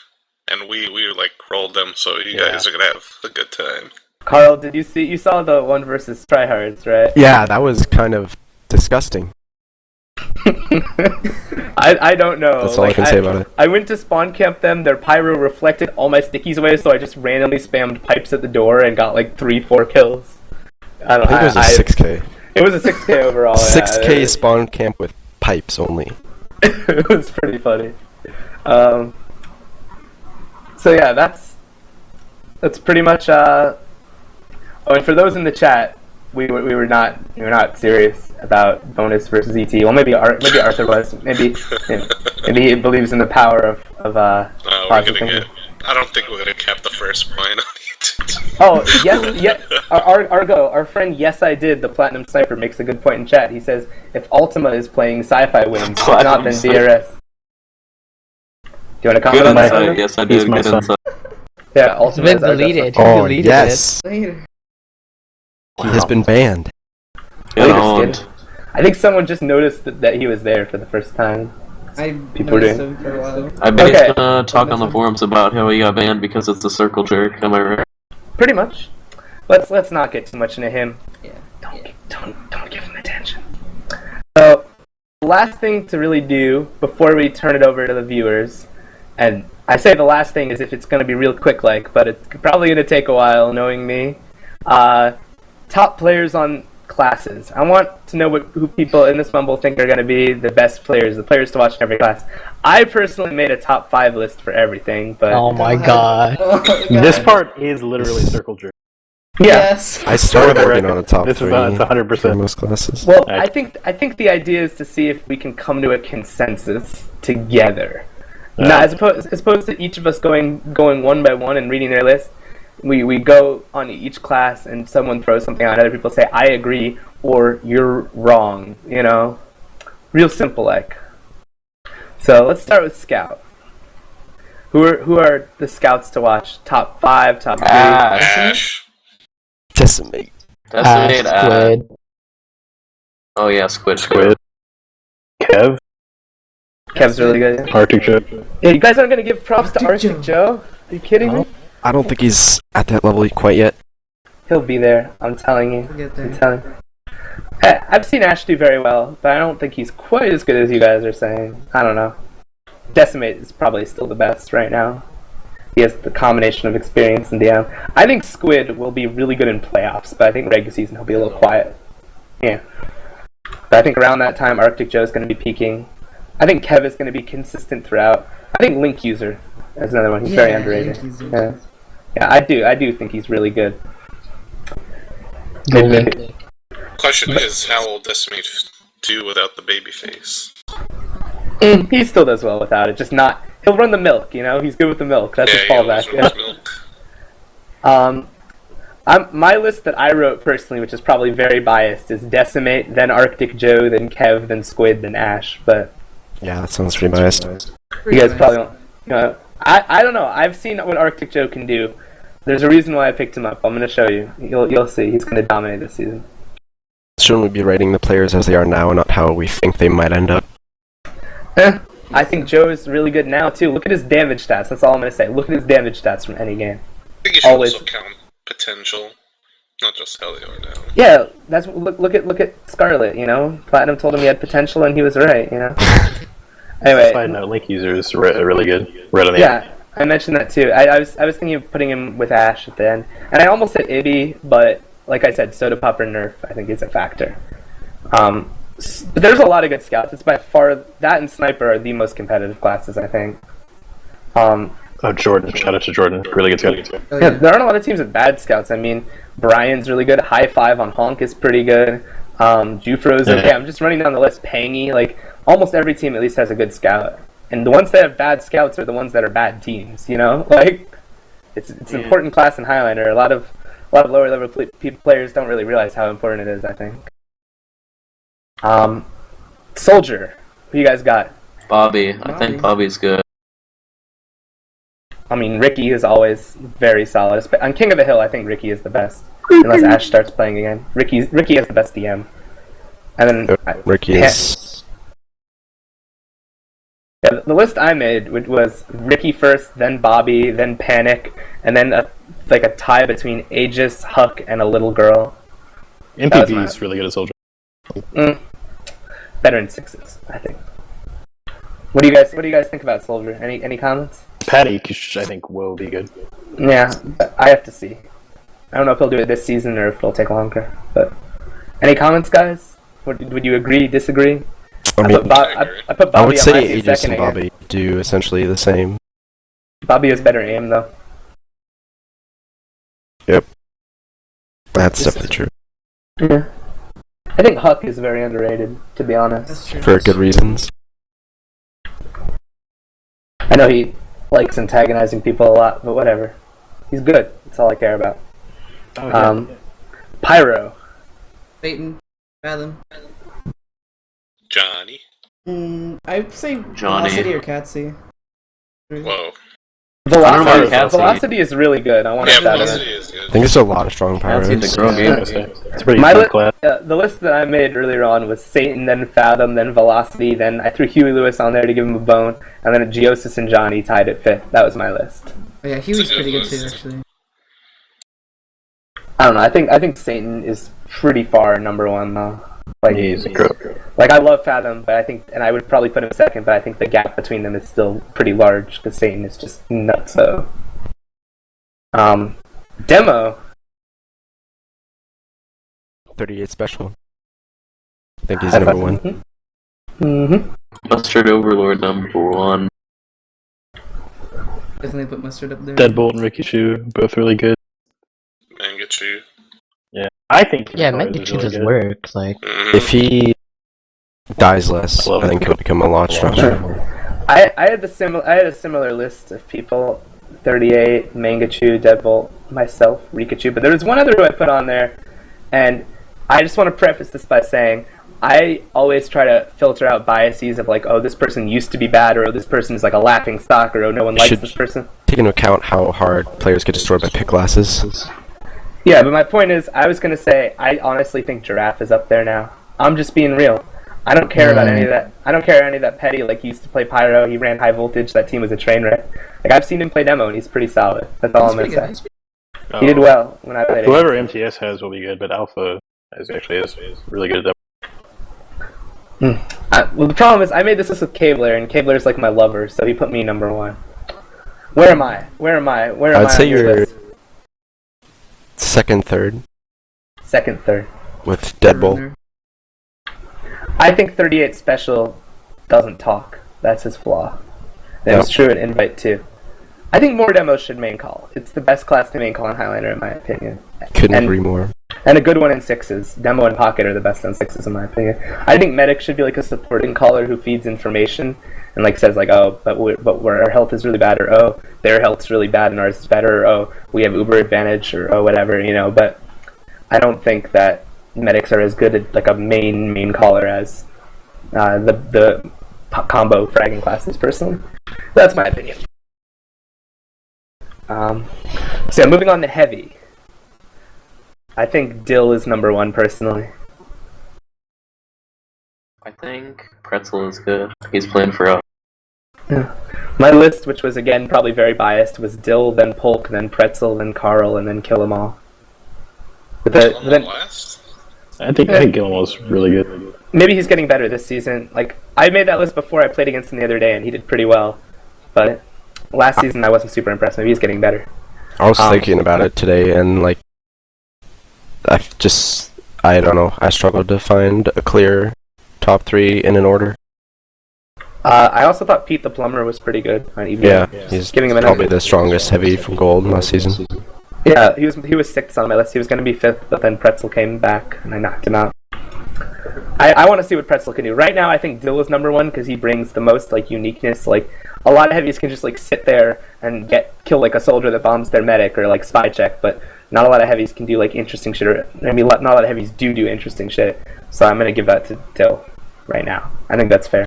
and we like rolled them, so you guys are gonna have a good time. Karl, did you saw the one versus Tryhards, right? Yeah, that was kind of disgusting. I don't know. That's all I can say about it. I went to spawn camp them. Their pyro reflected all my stickies away, so I just randomly spammed pipes at the door and got like 3-4 kills. I I think it was a 6k. It was a 6k overall. 6k yeah. spawn camp with pipes only. It was pretty funny. So yeah, that's pretty much. Oh, and for those in the chat, we were not serious about bonus versus ET. Well, maybe Arthur was. Maybe he believes in the power of We're positive gonna thinking. I don't think we're gonna cap the first point on it. Oh yes. Argo, our friend, yes I did. The Platinum Sniper makes a good point in chat. He says if Ultima is playing Sci-Fi wins, if not then DRS. Do you want to comment Good on that? insight. Argo? Yes, I He's did. my Good son. insight. Yeah, It's Ultima been is our deleted. best He Oh, deleted yes. Later. He has been banned. Good Latest on. skin. I think someone just noticed that he was there for the first time. I People noticed doing- him for a while. I bet Okay. he's gonna talk on the forums about how he got banned because it's a circle jerk. Am I right? Pretty much. Let's not get too much into him. Yeah. Don't give him attention. So, the last thing to really do before we turn it over to the viewers, and I say the last thing as if it's going to be real quick, but it's probably going to take a while, knowing me. top players on classes. I want to know who people in this Mumble think are going to be the best players, the players to watch in every class. I personally made a top 5 list for everything, but Oh my god. This part is literally circle jerk. yeah. Yes. I started working on a top This is 3 it's 100%. for most classes. Well, I think the idea is to see if we can come to a consensus together. Now, as opposed to each of us going one by one and reading their list, we go on each class and someone throws something out. Other people say, "I agree," or "You're wrong." You know, real simple like. So let's start with Scout. Who are the scouts to watch? Top 5, top 3. Ash. Decimate. Decimate Squid. Oh yeah, Squid. Kev, Kev's really good. Arctic Joe. Yeah, you guys aren't gonna give props to Arctic Joe? Are you kidding me? I don't think he's at that level quite yet. He'll be there. I'm telling you. We'll get I'm there. telling you. I've seen Ash do very well, but I don't think he's quite as good as you guys are saying. I don't know. Decimate is probably still the best right now. He has the combination of experience and DM. I think Squid will be really good in playoffs, but I think regular season he'll be a little quiet. Yeah. But I think around that time, Arctic Joe is going to be peaking. I think Kev is going to be consistent throughout. I think Link User is another one. He's very underrated. Yeah. Yeah, I do think he's really good. Golden. Question is, how will Decimate do without the baby face? He still does well without it, just not. He'll run the milk, you know. He's good with the milk. That's his Yeah, he always fallback. runs milk. My list that I wrote personally, which is probably very biased, is Decimate, then Arctic Joe, then Kev, then Squid, then Ash. But Yeah, that sounds pretty biased. you guys probably don't. You know, I don't know. I've seen what Arctic Joe can do. There's a reason why I picked him up. I'm gonna show you. You'll see. He's gonna dominate this season. Shouldn't we be rating the players as they are now and not how we think they might end up? I think Joe is really good now too. Look at his damage stats. That's all I'm gonna say. Look at his damage stats from any game. I think you should Always. also count potential, not just how they are now. Yeah, that's look at Scarlet. You know, Platinum told him he had potential, and he was right. You know. Anyway, Side note, Link User is really good. Right on the yeah, I mentioned that too. I was thinking of putting him with Ash at the end, and I almost said Ibby, but like I said, Soda Pop or Nerf I think is a factor. But there's a lot of good scouts. It's by far that and Sniper are the most competitive classes, I think. Jordan. Shout out to Jordan. Really good scout. Oh, Yeah, there aren't a lot of teams with bad scouts. I mean, Brian's really good. High Five on Honk is pretty good. Jufro's okay. I'm just running down the list. Pangy, like almost every team at least has a good scout. And the ones that have bad scouts are the ones that are bad teams. You know, like it's an important class in Highlander. A lot of lower level players don't really realize how important it is, I think. Soldier, who you guys got? Bobby. I think Bobby's good. I mean, Ricky is always very solid. On King of the Hill, I think Ricky is the best. Unless Ash starts playing again. Ricky has the best DM. And then Ricky is... Yeah, the list I made was Ricky first, then Bobby, then Panic, and then a tie between Aegis, Huck, and a little girl. MPV is really good at Soldier. Better in 6s, I think. What do you guys think about Soldier? Any comments? Patty, I think, will be good. Yeah, but I have to see. I don't know if he'll do it this season or if it'll take longer. But any comments, guys? Would you agree? Disagree? I mean, I put Bobby I would on say my team Aegis second and again. Bobby do essentially the same. Bobby has better aim though. Yep. That's definitely true. Yeah. I think Huck is very underrated, to be honest. That's true. For good reasons. I know he likes antagonizing people a lot, but whatever. He's good. That's all I care about. Pyro. Peyton, Fathom. Johnny. I'd say Johnny. Velocity or Catsy. Whoa. Velocity is really good. I want to Yeah, shout Velocity it. is good. I think there's a lot of strong That's the pyros. girl game. It's a pretty My fun li- class. The list that I made earlier on was Satan, then Fathom, then Velocity, then I threw Huey Lewis on there to give him a bone, and then Geosis and Johnny tied at 5th. That was my list. Oh yeah, he was pretty good too, actually. I don't know. I think Satan is pretty far number 1 though. He's incredible. Like I love Fathom, but I think, and I would probably put him second, but I think the gap between them is still pretty large because Satan is just nuts. So, Demo. 38 special. I think he's number one. Mustardoverlord number one. Definitely put Mustard up there. Deadbolt and Rikishu, both really good. Mangachu. Yeah, I think Yeah, Karl is Mangachu really does good. work. Like, If he dies less, I think he'll become a lot stronger. I had a similar list of people: 38, Mangachu, Deadbolt, myself, Rikachu. But there was one other who I put on there, and I just want to preface this by saying I always try to filter out biases of like, oh, this person used to be bad, or oh, this person is like a laughing stock, or oh, no one likes this person. Take into account how hard players get destroyed by pick classes. Yeah, but my point is, I was gonna say I honestly think Giraffe is up there now. I'm just being real. I don't care about any of that. I don't care any of that petty. Like, he used to play Pyro. He ran high voltage. That team was a train wreck. Like, I've seen him play demo, and he's pretty solid. That's all I'm gonna say. He did well when I played. Whoever MTS has will be good, but Alpha is really good at demo. Well, the problem is, I made this list with Cabler, and Cabler's like my lover, so he put me number one. Where am I? I'd say you're second, third. Second, third. With Deadbolt. I think 38 Special doesn't talk. That's his flaw. And it's true in Invite too. I think more demos should main call. It's the best class to main call in Highlander, in my opinion. Couldn't agree more. And a good one in sixes. Demo and Pocket are the best on sixes, in my opinion. I think Medic should be like a supporting caller who feeds information and like says like, oh, but our health is really bad, or oh, their health's really bad and ours is better, or oh, we have Uber advantage, or oh, whatever, you know. But I don't think that medics are as good at like a main caller as the combo fragging classes, personally. That's my opinion. So yeah, moving on to heavy. I think Dill is number one, personally. I think Pretzel is good. He's playing for us. Yeah. My list, which was again probably very biased, was Dill, then Polk, then Pretzel, then Karl, and then Kill 'Em All. But then last? I think Gilmore's really good. Maybe he's getting better this season. Like, I made that list before I played against him the other day, and he did pretty well. But last season I wasn't super impressed. Maybe he's getting better. I was thinking about it today, and like, I don't know. I struggled to find a clear top three in an order. I also thought Pete the Plumber was pretty good on EVO. Yeah, he's giving him probably the strongest heavy from Gold last season. Yeah, he was sixth on my list. He was going to be fifth, but then Pretzel came back, and I knocked him out. I want to see what Pretzel can do. Right now, I think Dill is number one because he brings the most like uniqueness. Like, a lot of heavies can just like sit there and kill like a soldier that bombs their medic or like spy check, but not a lot of heavies can do like interesting shit. Not a lot of heavies do interesting shit. So I'm gonna give that to Dill right now. I think that's fair.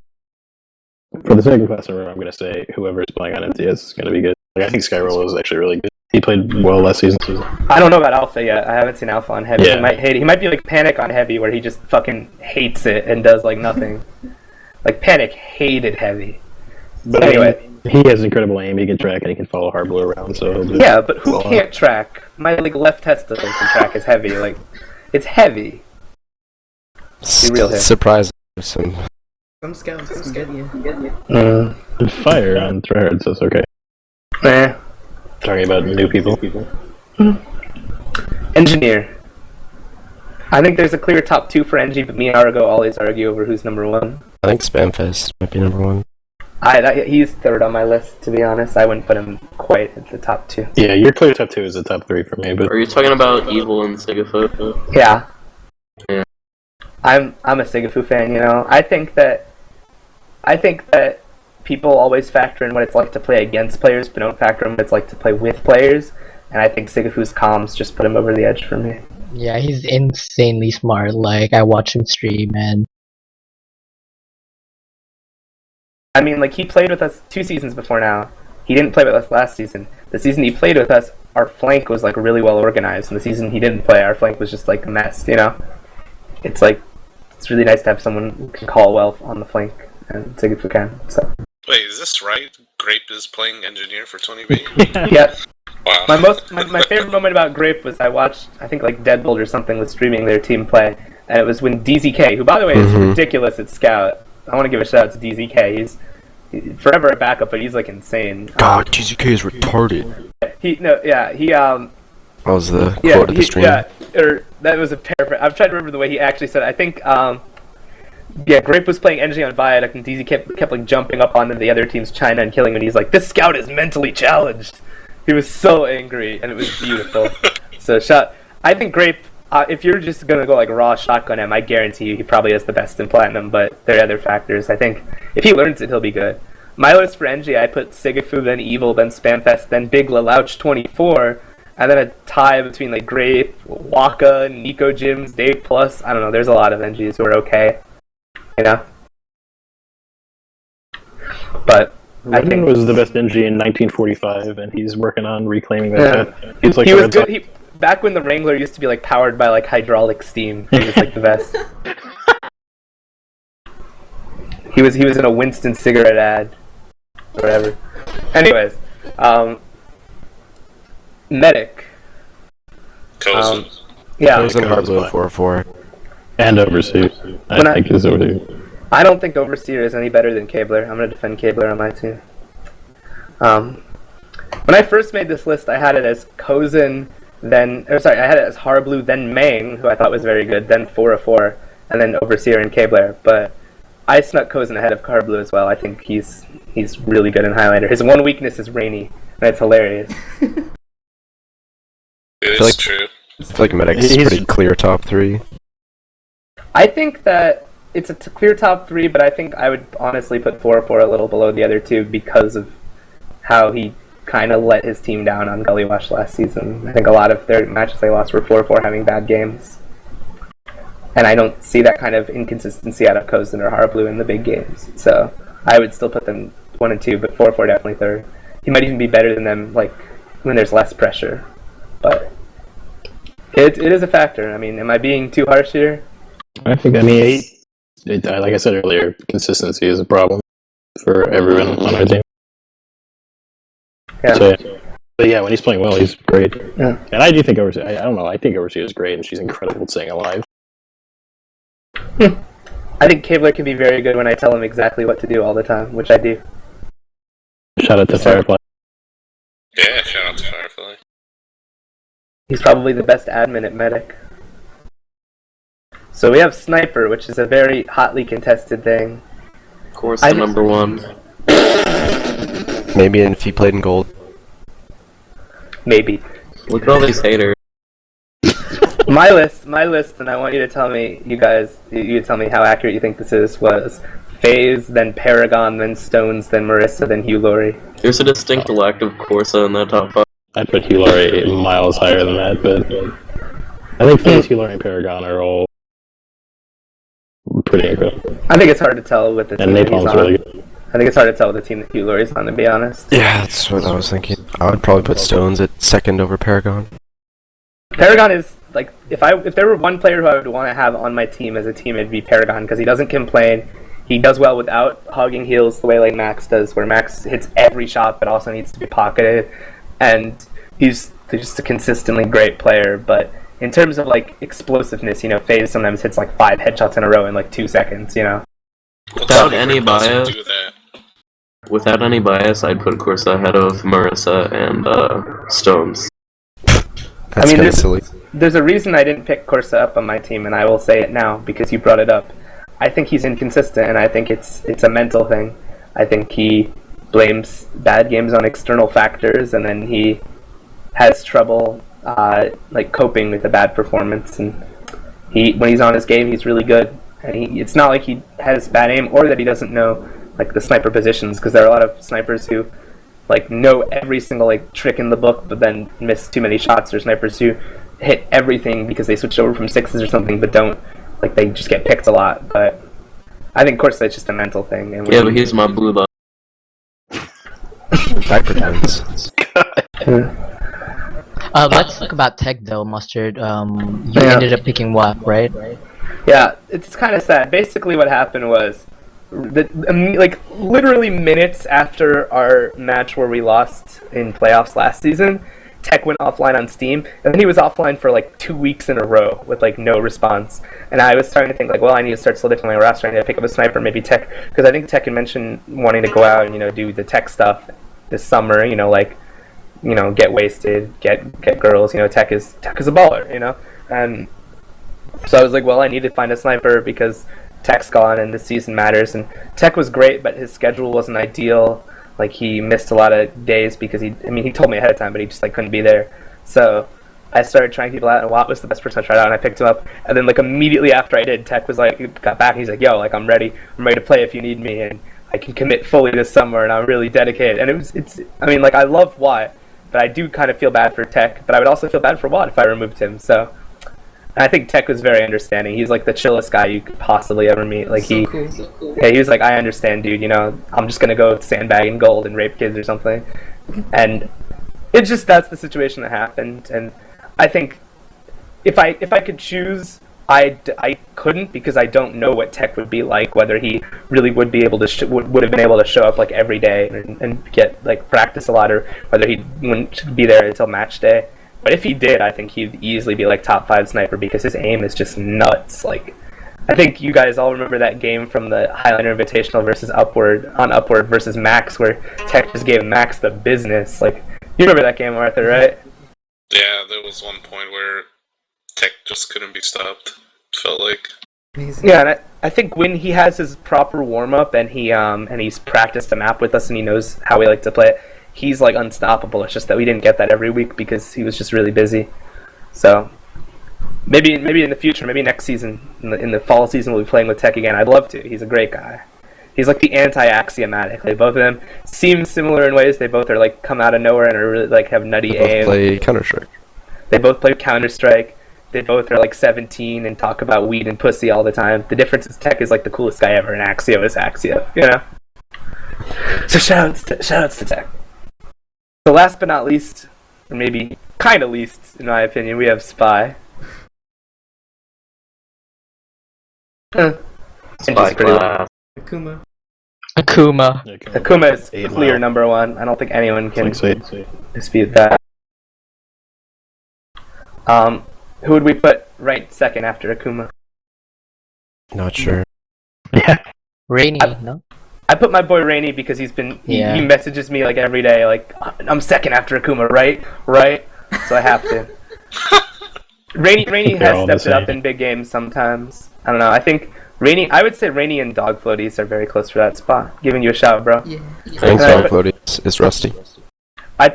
For the second class in a row, I'm gonna say whoever is playing on MTS is gonna be good. Like, I think Skyroll is actually really good. He played well last season. I don't know about Alpha yet. I haven't seen Alpha on heavy. Yeah. He might hate it. He might be like Panic on heavy, where he just fucking hates it and does like nothing. Like, Panic hated heavy. But anyway, he has incredible aim. He can track and he can follow hard blue around. So yeah, but who can't track? My like left testicle can track is heavy. Like, it's heavy. Be real here. Surprising. Some scouts can get you. Fire on tryhard, so it's okay. Nah. Talking about new people. Engineer. I think there's a clear top two for Engie, but me and Argo always argue over who's number one. I think Spamfest might be number one. He's third on my list, to be honest. I wouldn't put him quite at the top two. Yeah, your clear top two is the top three for me. But Are you talking about Evil and Sigafoot? Yeah. Yeah. I'm a Sigafu fan, you know. I think that people always factor in what it's like to play against players, but don't factor in what it's like to play with players. And I think Sigafu's comms just put him over the edge for me. yeah, he's insanely smart. Like, I watch him stream, and I mean, like, he played with us 2 seasons before now. He didn't play with us last season. The season he played with us, our flank was, like, really well organized. And the season he didn't play, our flank was just, like, a mess, you know? It's, like, it's really nice to have someone who can call well on the flank. And Sigafu can, so. Wait, is this right? Grape is playing Engineer for 20B? Yeah. Wow. My favorite moment about Grape was I watched, I think, like, Deadbolt or something was streaming their team play. And it was when DZK, who, by the way, is ridiculous at Scout. I want to give a shout out to DZK. He's forever a backup, but he's like insane. God, DZK is retarded. That was the quote of the stream. Yeah, that was a paraphrase. I'm trying to remember the way he actually said it. I think, Grape was playing NG on Viaduct, and DZ kept like jumping up onto the other team's China and killing him, and he's like, "This scout is mentally challenged." He was so angry, and it was beautiful. So I think Grape, if you're just gonna go like raw shotgun him, I guarantee you he probably has the best in Platinum, but there are other factors. I think if he learns it, he'll be good. My list for NG, I put Sigafu, then Evil, then Spamfest, then Big Lelouch 24, and then a tie between like Grape, Waka, Nico Gyms, Dave Plus. I don't know, there's a lot of NGs who are okay. You know? But I think was the best NG in 1945, and he's working on reclaiming that. He was good. Back when the Wrangler used to be like powered by like hydraulic steam, he was like the best. He was in a Winston cigarette ad. Whatever. Anyways, Medic. Cozen. Yeah. Cozen, Harblow, 4-4. And Overseer. I think is Overseer. I don't think Overseer is any better than Cabler. I'm going to defend Cabler on my team. When I first made this list, I had it as Cozen, I had it as Harblow, then Mang, who I thought was very good, then 4-4, and then Overseer and Cabler. But I snuck Cozen ahead of Harblow as well. I think he's really good in Highlander. His one weakness is Rainy, and it's hilarious. It is true. I feel like Medic is pretty clear top 3. I think that it's a clear top 3, but I think I would honestly put 4-4 a little below the other two because of how he kind of let his team down on Gully Wash last season. I think a lot of their matches they lost were 4-4 having bad games. And I don't see that kind of inconsistency out of Cozen or Harblow in the big games. So I would still put them 1 and 2, but 4-4 definitely 3rd. He might even be better than them like when there's less pressure. But it is a factor. I mean, am I being too harsh here? I think, like I said earlier, consistency is a problem for everyone on our team. Yeah. But yeah, when he's playing well, he's great. Yeah. And I do think Overseer, I don't know, I think Overseer is great, and she's incredible at staying alive. I think Cabler can be very good when I tell him exactly what to do all the time, which I do. Shout out to Firefly. Yeah, shout out to Firefly. He's probably the best admin at Medic. So we have Sniper, which is a very hotly contested thing. Of course, the number 1. Maybe if he played in gold. Maybe. Look at all these haters. My list, and I want you to tell me, you tell me how accurate you think this is, was FaZe, then Paragon, then Stones, then Marissa, then Hugh Laurie. There's a distinct lack of Corsa in that top 5. I'd put Hugh Laurie miles higher than that, but I think FaZe, Hugh Laurie, and Paragon are all pretty incredible. I think it's hard to tell with the team that he's on. Really good. I think it's hard to tell with the team that Hugh Laurie's on, to be honest. Yeah, that's what I was thinking. I would probably put Stones at 2nd over Paragon. Paragon is, like, if there were one player who I would want to have on my team as a team, it'd be Paragon, because he doesn't complain. He does well without hogging heals the way like Max does, where Max hits every shot but also needs to be pocketed. And he's just a consistently great player, but in terms of like explosiveness, FaZe sometimes hits like 5 headshots in a row in like 2 seconds, Without any bias, I'd put Corsa ahead of Marissa and Stones. That's kind of silly. There's a reason I didn't pick Corsa up on my team, and I will say it now because you brought it up. I think he's inconsistent, and I think it's a mental thing. I think he blames bad games on external factors, and then he has trouble coping with a bad performance. And when he's on his game, he's really good. And it's not like he has bad aim or that he doesn't know like the sniper positions, because there are a lot of snipers who know every single trick in the book but then miss too many shots, or snipers who hit everything because they switched over from 6s or something but don't, they just get picked a lot. But I think Corsa is just a mental thing. And but he's my blue lock. Diaper tens. Let's talk about tech though, Mustard. You ended up picking WAP, right? Yeah, it's kind of sad. Basically what happened was, literally minutes after our match where we lost in playoffs last season, Tech went offline on Steam, and then he was offline for 2 weeks in a row with no response. And I was starting to think I need to start solidifying my roster. I need to pick up a sniper, maybe Tech, because I think Tech had mentioned wanting to go out and do the Tech stuff this summer. Get wasted, get girls. Tech is a baller. And so I was like, well, I need to find a sniper because Tech's gone and the season matters. And Tech was great, but his schedule wasn't ideal. Like, he missed a lot of days because he told me ahead of time, but he just, like, couldn't be there. So I started trying people out, and Watt was the best person I tried out, and I picked him up. And then, like, immediately after I did, Tech was like, got back, and he's like, yo, like, I'm ready to play if you need me, and I can commit fully this summer, and I'm really dedicated. And I love Watt, but I do kind of feel bad for Tech, but I would also feel bad for Watt if I removed him. So I think Tech was very understanding. He's like the chillest guy you could possibly ever meet. Like, So he cool. yeah, he was like, I understand, dude, you know, I'm just gonna go sandbag in gold and rape kids or something. And that's the situation that happened. And I think if I could choose, I couldn't, because I don't know what Tech would be like, whether he really would be able to would have been able to show up like every day and get like practice a lot, or whether he wouldn't be there until match day. But if he did, I think he'd easily be like top 5 sniper, because his aim is just nuts. Like, I think you guys all remember that game from the Highlander Invitational versus Upward versus Max, where Tech just gave Max the business. Like, you remember that game, Arthur, right? Yeah, there was one point where Tech just couldn't be stopped. Felt like. Amazing. Yeah, and I think when he has his proper warm up and he's practiced the map with us and he knows how we like to play it, he's like unstoppable. It's just that we didn't get that every week because he was just really busy. So maybe in the future, maybe next season, in the fall season, we'll be playing with Tech again. I'd love to. He's a great guy. He's like the anti-axiomatic. Like, both of them seem similar in ways. They both are like come out of nowhere and are really like have nutty They both aim. play Counter-Strike. They both play Counter-Strike. They both are like 17 and talk about weed and pussy all the time. The difference is Tech is like the coolest guy ever, and Axio is Axio, you know? So shoutouts to Tech. So last but not least, or maybe kind of least, in my opinion, we have Spy. Spy class. Akuma. Akuma. Akuma is 8 clear mile. number 1. I don't think anyone can Thanks, 8. dispute that. Who would we put right second after Akuma? Not sure. Rainy, no? I put my boy Rainy because he messages me like every day, like, I'm second after Akuma, right? So I have to. Rainy They're has all the stepped it up same. in big games sometimes. I don't know. I think I would say Rainy and Dogfloaties are very close for that spot. Giving you a shout, bro. Yeah. Thanks, I- Dogfloaties is rusty. I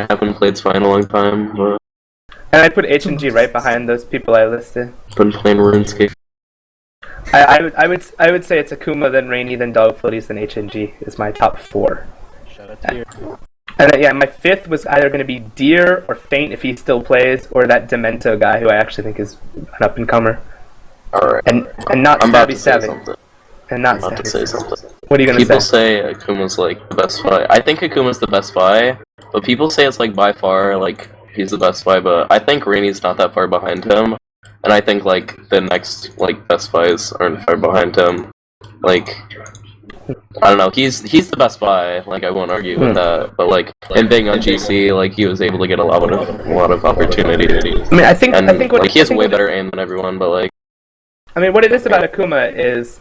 haven't played Spy in a long time, but and I'd put H and G right behind those people I listed. been playing RuneScape. I would say it's Akuma, then Rainy, then Dogfloaties, then H and G is my top 4. Shout out to you. And then, my 5th was either going to be Deer or Faint if he still plays, or that Demento guy who I actually think is an up and comer. Alright. And not I'm about Stabby to say Savvy. something. And not I'm about to Stabby. say something. What are you going People to say? say Akuma's like the best spy. I think Akuma's the best spy, but people say it's like by far like he's the best spy. But I think Rainy's not that far behind him, and I think like the next like best spies aren't far behind him. Like, I don't know, he's the best spy. Like, I won't argue with that. But like, in being on GC, like he was able to get a lot of opportunity. I mean, I think what like, he has I think way what- better aim than everyone. But like, I mean, what it is about Akuma is,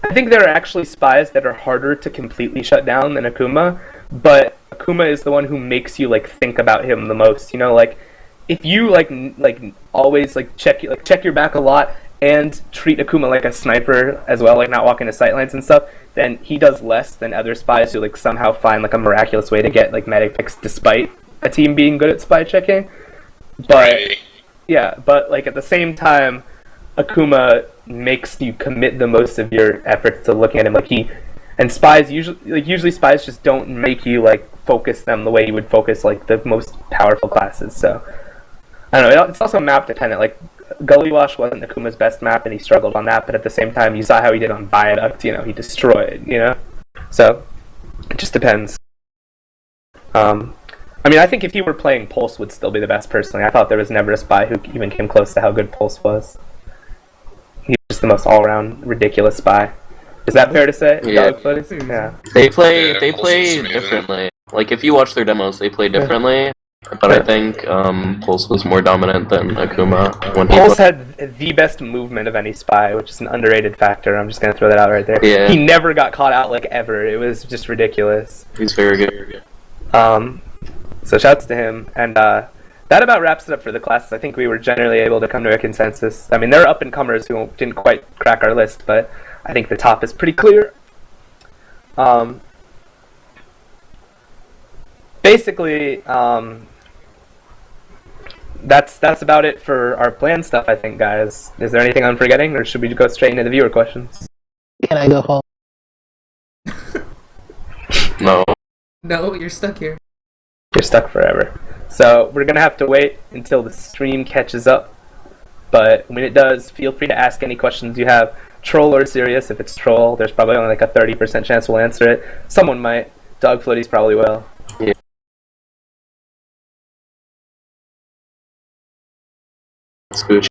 I think there are actually spies that are harder to completely shut down than Akuma, but Akuma is the one who makes you like think about him the most. You know, like if you like always like check your back a lot and treat Akuma like a sniper as well, like not walking to sightlines and stuff, then he does less than other spies who like somehow find like a miraculous way to get like medic picks despite a team being good at spy checking. But yeah, but like at the same time, Akuma makes you commit the most of your efforts to looking at him. And spies usually spies just don't make you like focus them the way you would focus like the most powerful classes. So I don't know. It's also map dependent. Like Gully Wash wasn't Akuma's best map, and he struggled on that. But at the same time, you saw how he did on Viaduct. You know, he destroyed. You know, so it just depends. I mean, I think if he were playing Pulse, would still be the best personally. I thought there was never a spy who even came close to how good Pulse was. He was just the most all-around ridiculous spy. Is that fair to say? Yeah. Dogfloaties? Yeah. they play Yeah, Pulse is amazing. differently. Like, if you watch their demos, they play differently. But I think Pulse was more dominant than Akuma when he Pulse had the best movement of any spy, which is an underrated factor. I'm just gonna throw that out right there. Yeah. He never got caught out like ever. It was just ridiculous. He's very good. So shouts to him. And that about wraps it up for the classes. I think we were generally able to come to a consensus. I mean, there are up-and-comers who didn't quite crack our list, but I think the top is pretty clear. Basically, that's about it for our planned stuff, I think, guys. Is there anything I'm forgetting, or should we go straight into the viewer questions? Can I go home? No. No, you're stuck here. You're stuck forever. So we're going to have to wait until the stream catches up. But when it does, feel free to ask any questions you have. Troll or serious. If it's troll, there's probably only like a 30% chance we'll answer it. Someone might. Dogfloaties probably will. Yeah. Scooch.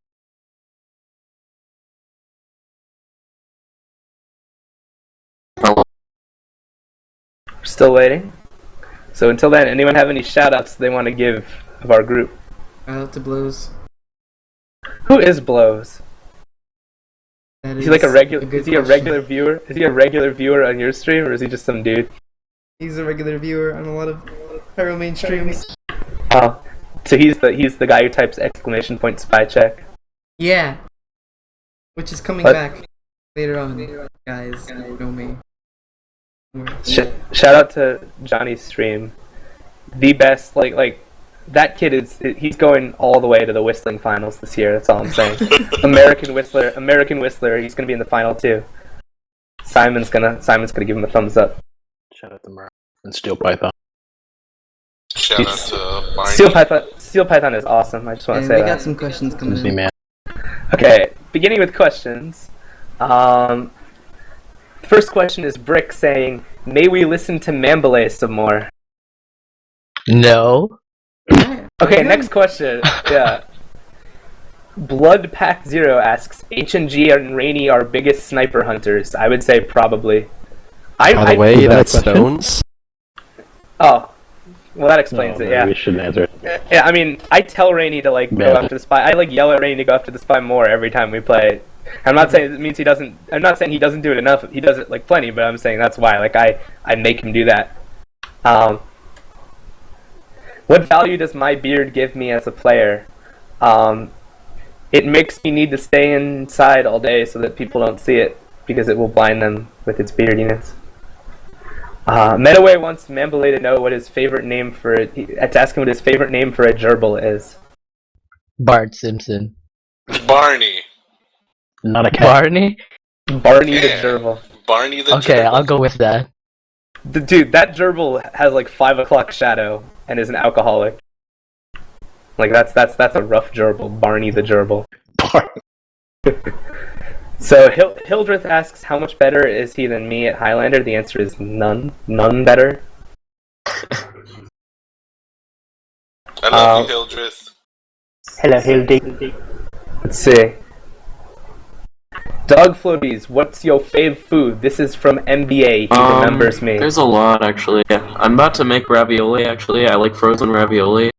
We're still waiting. So until then, anyone have any shout-outs they want to give of our group? Shout out to Blows. Who is Blows? That Is he like a regular? good Is he a question. regular viewer? Is he a regular viewer on your stream, or is he just some dude? He's a regular viewer on a lot of Pyro main streams. Oh, so he's the guy who types exclamation point spy check. Yeah. Which is coming What? back later on, guys. You know me. Shout out to Johnny's stream. The best, like that kid he's going all the way to the whistling finals this year. That's all I'm saying. American Whistler. He's gonna be in the final too. Simon's gonna give him a thumbs up. Shout out to Murray and Steel Python. Shout out to Barney. Steel Python is awesome. I just want to And say we that. got some questions coming Disney in. man. Okay, beginning with questions. First question is Brick saying, "May we listen to Mamboulay some more?" No. Yeah, Okay, good. next question. Yeah. Blood Pack Zero asks, H&G and Rainy are biggest sniper hunters. I would say probably. By the way, is that a that's question? Stones. Oh. Well, that explains No, it, maybe yeah. we shouldn't answer it. Yeah, I mean, I tell Rainy to, like, go Yeah. after the spy. I, like, yell at Rainy to go after the spy more every time we play. I'm not saying it means he doesn't... I'm not saying he doesn't do it enough. He does it, like, plenty, but I'm saying that's why. Like, I make him do that. What value does my beard give me as a player? It makes me need to stay inside all day so that people don't see it, because it will blind them with its beardiness. Metaway wants Mamboulay to know what his favorite name for it. To ask him what his favorite name for a gerbil is. Bart Simpson. Barney. Not a cat. Barney? Barney the Yeah. gerbil. Barney the Okay, gerbil. I'll go with that. Dude, that gerbil has like 5 o'clock shadow and is an alcoholic. Like that's a rough gerbil. Barney the gerbil. So Hildreth asks, how much better is he than me at Highlander? The answer is none. None better. I love you, Hildreth. Hello, Hildy. Let's see. Dogfloaties, what's your fave food? This is from MBA. He remembers me. There's a lot, actually. I'm about to make ravioli, actually. I like frozen ravioli.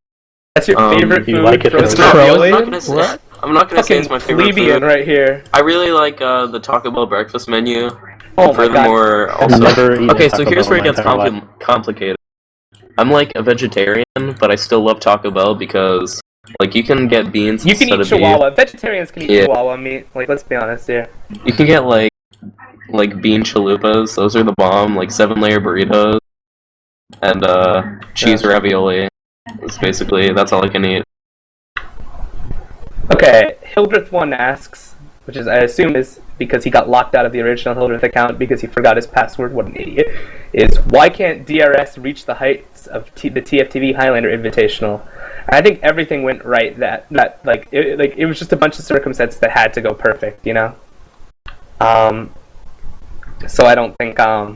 That's your favorite you food? like it frozen as not- ravioli? I'm not gonna say, What? I'm not gonna say it's Fucking my favorite plebeian food. right here. I really like the Taco Bell breakfast menu. Oh my god. Furthermore, I've also... never eaten Okay, so Taco here's Bell where it in my gets entire life. complicated. I'm like a vegetarian, but I still love Taco Bell because, like, you can get beans You can instead eat of chihuahua. Vegetarians can eat Yeah. chihuahua meat. Like, let's be honest here. beef. You can get like bean chalupas. Those are the bomb. Like 7-layer burritos and cheese ravioli. That's that's all I can eat. Okay, Hildreth1 asks, which is I assume is because he got locked out of the original Hildreth account because he forgot his password. What an idiot! Is why can't DRS reach the heights of the TF2 Highlander Invitational? And I think everything went right. That it was just a bunch of circumstances that had to go perfect, you know. So I don't think I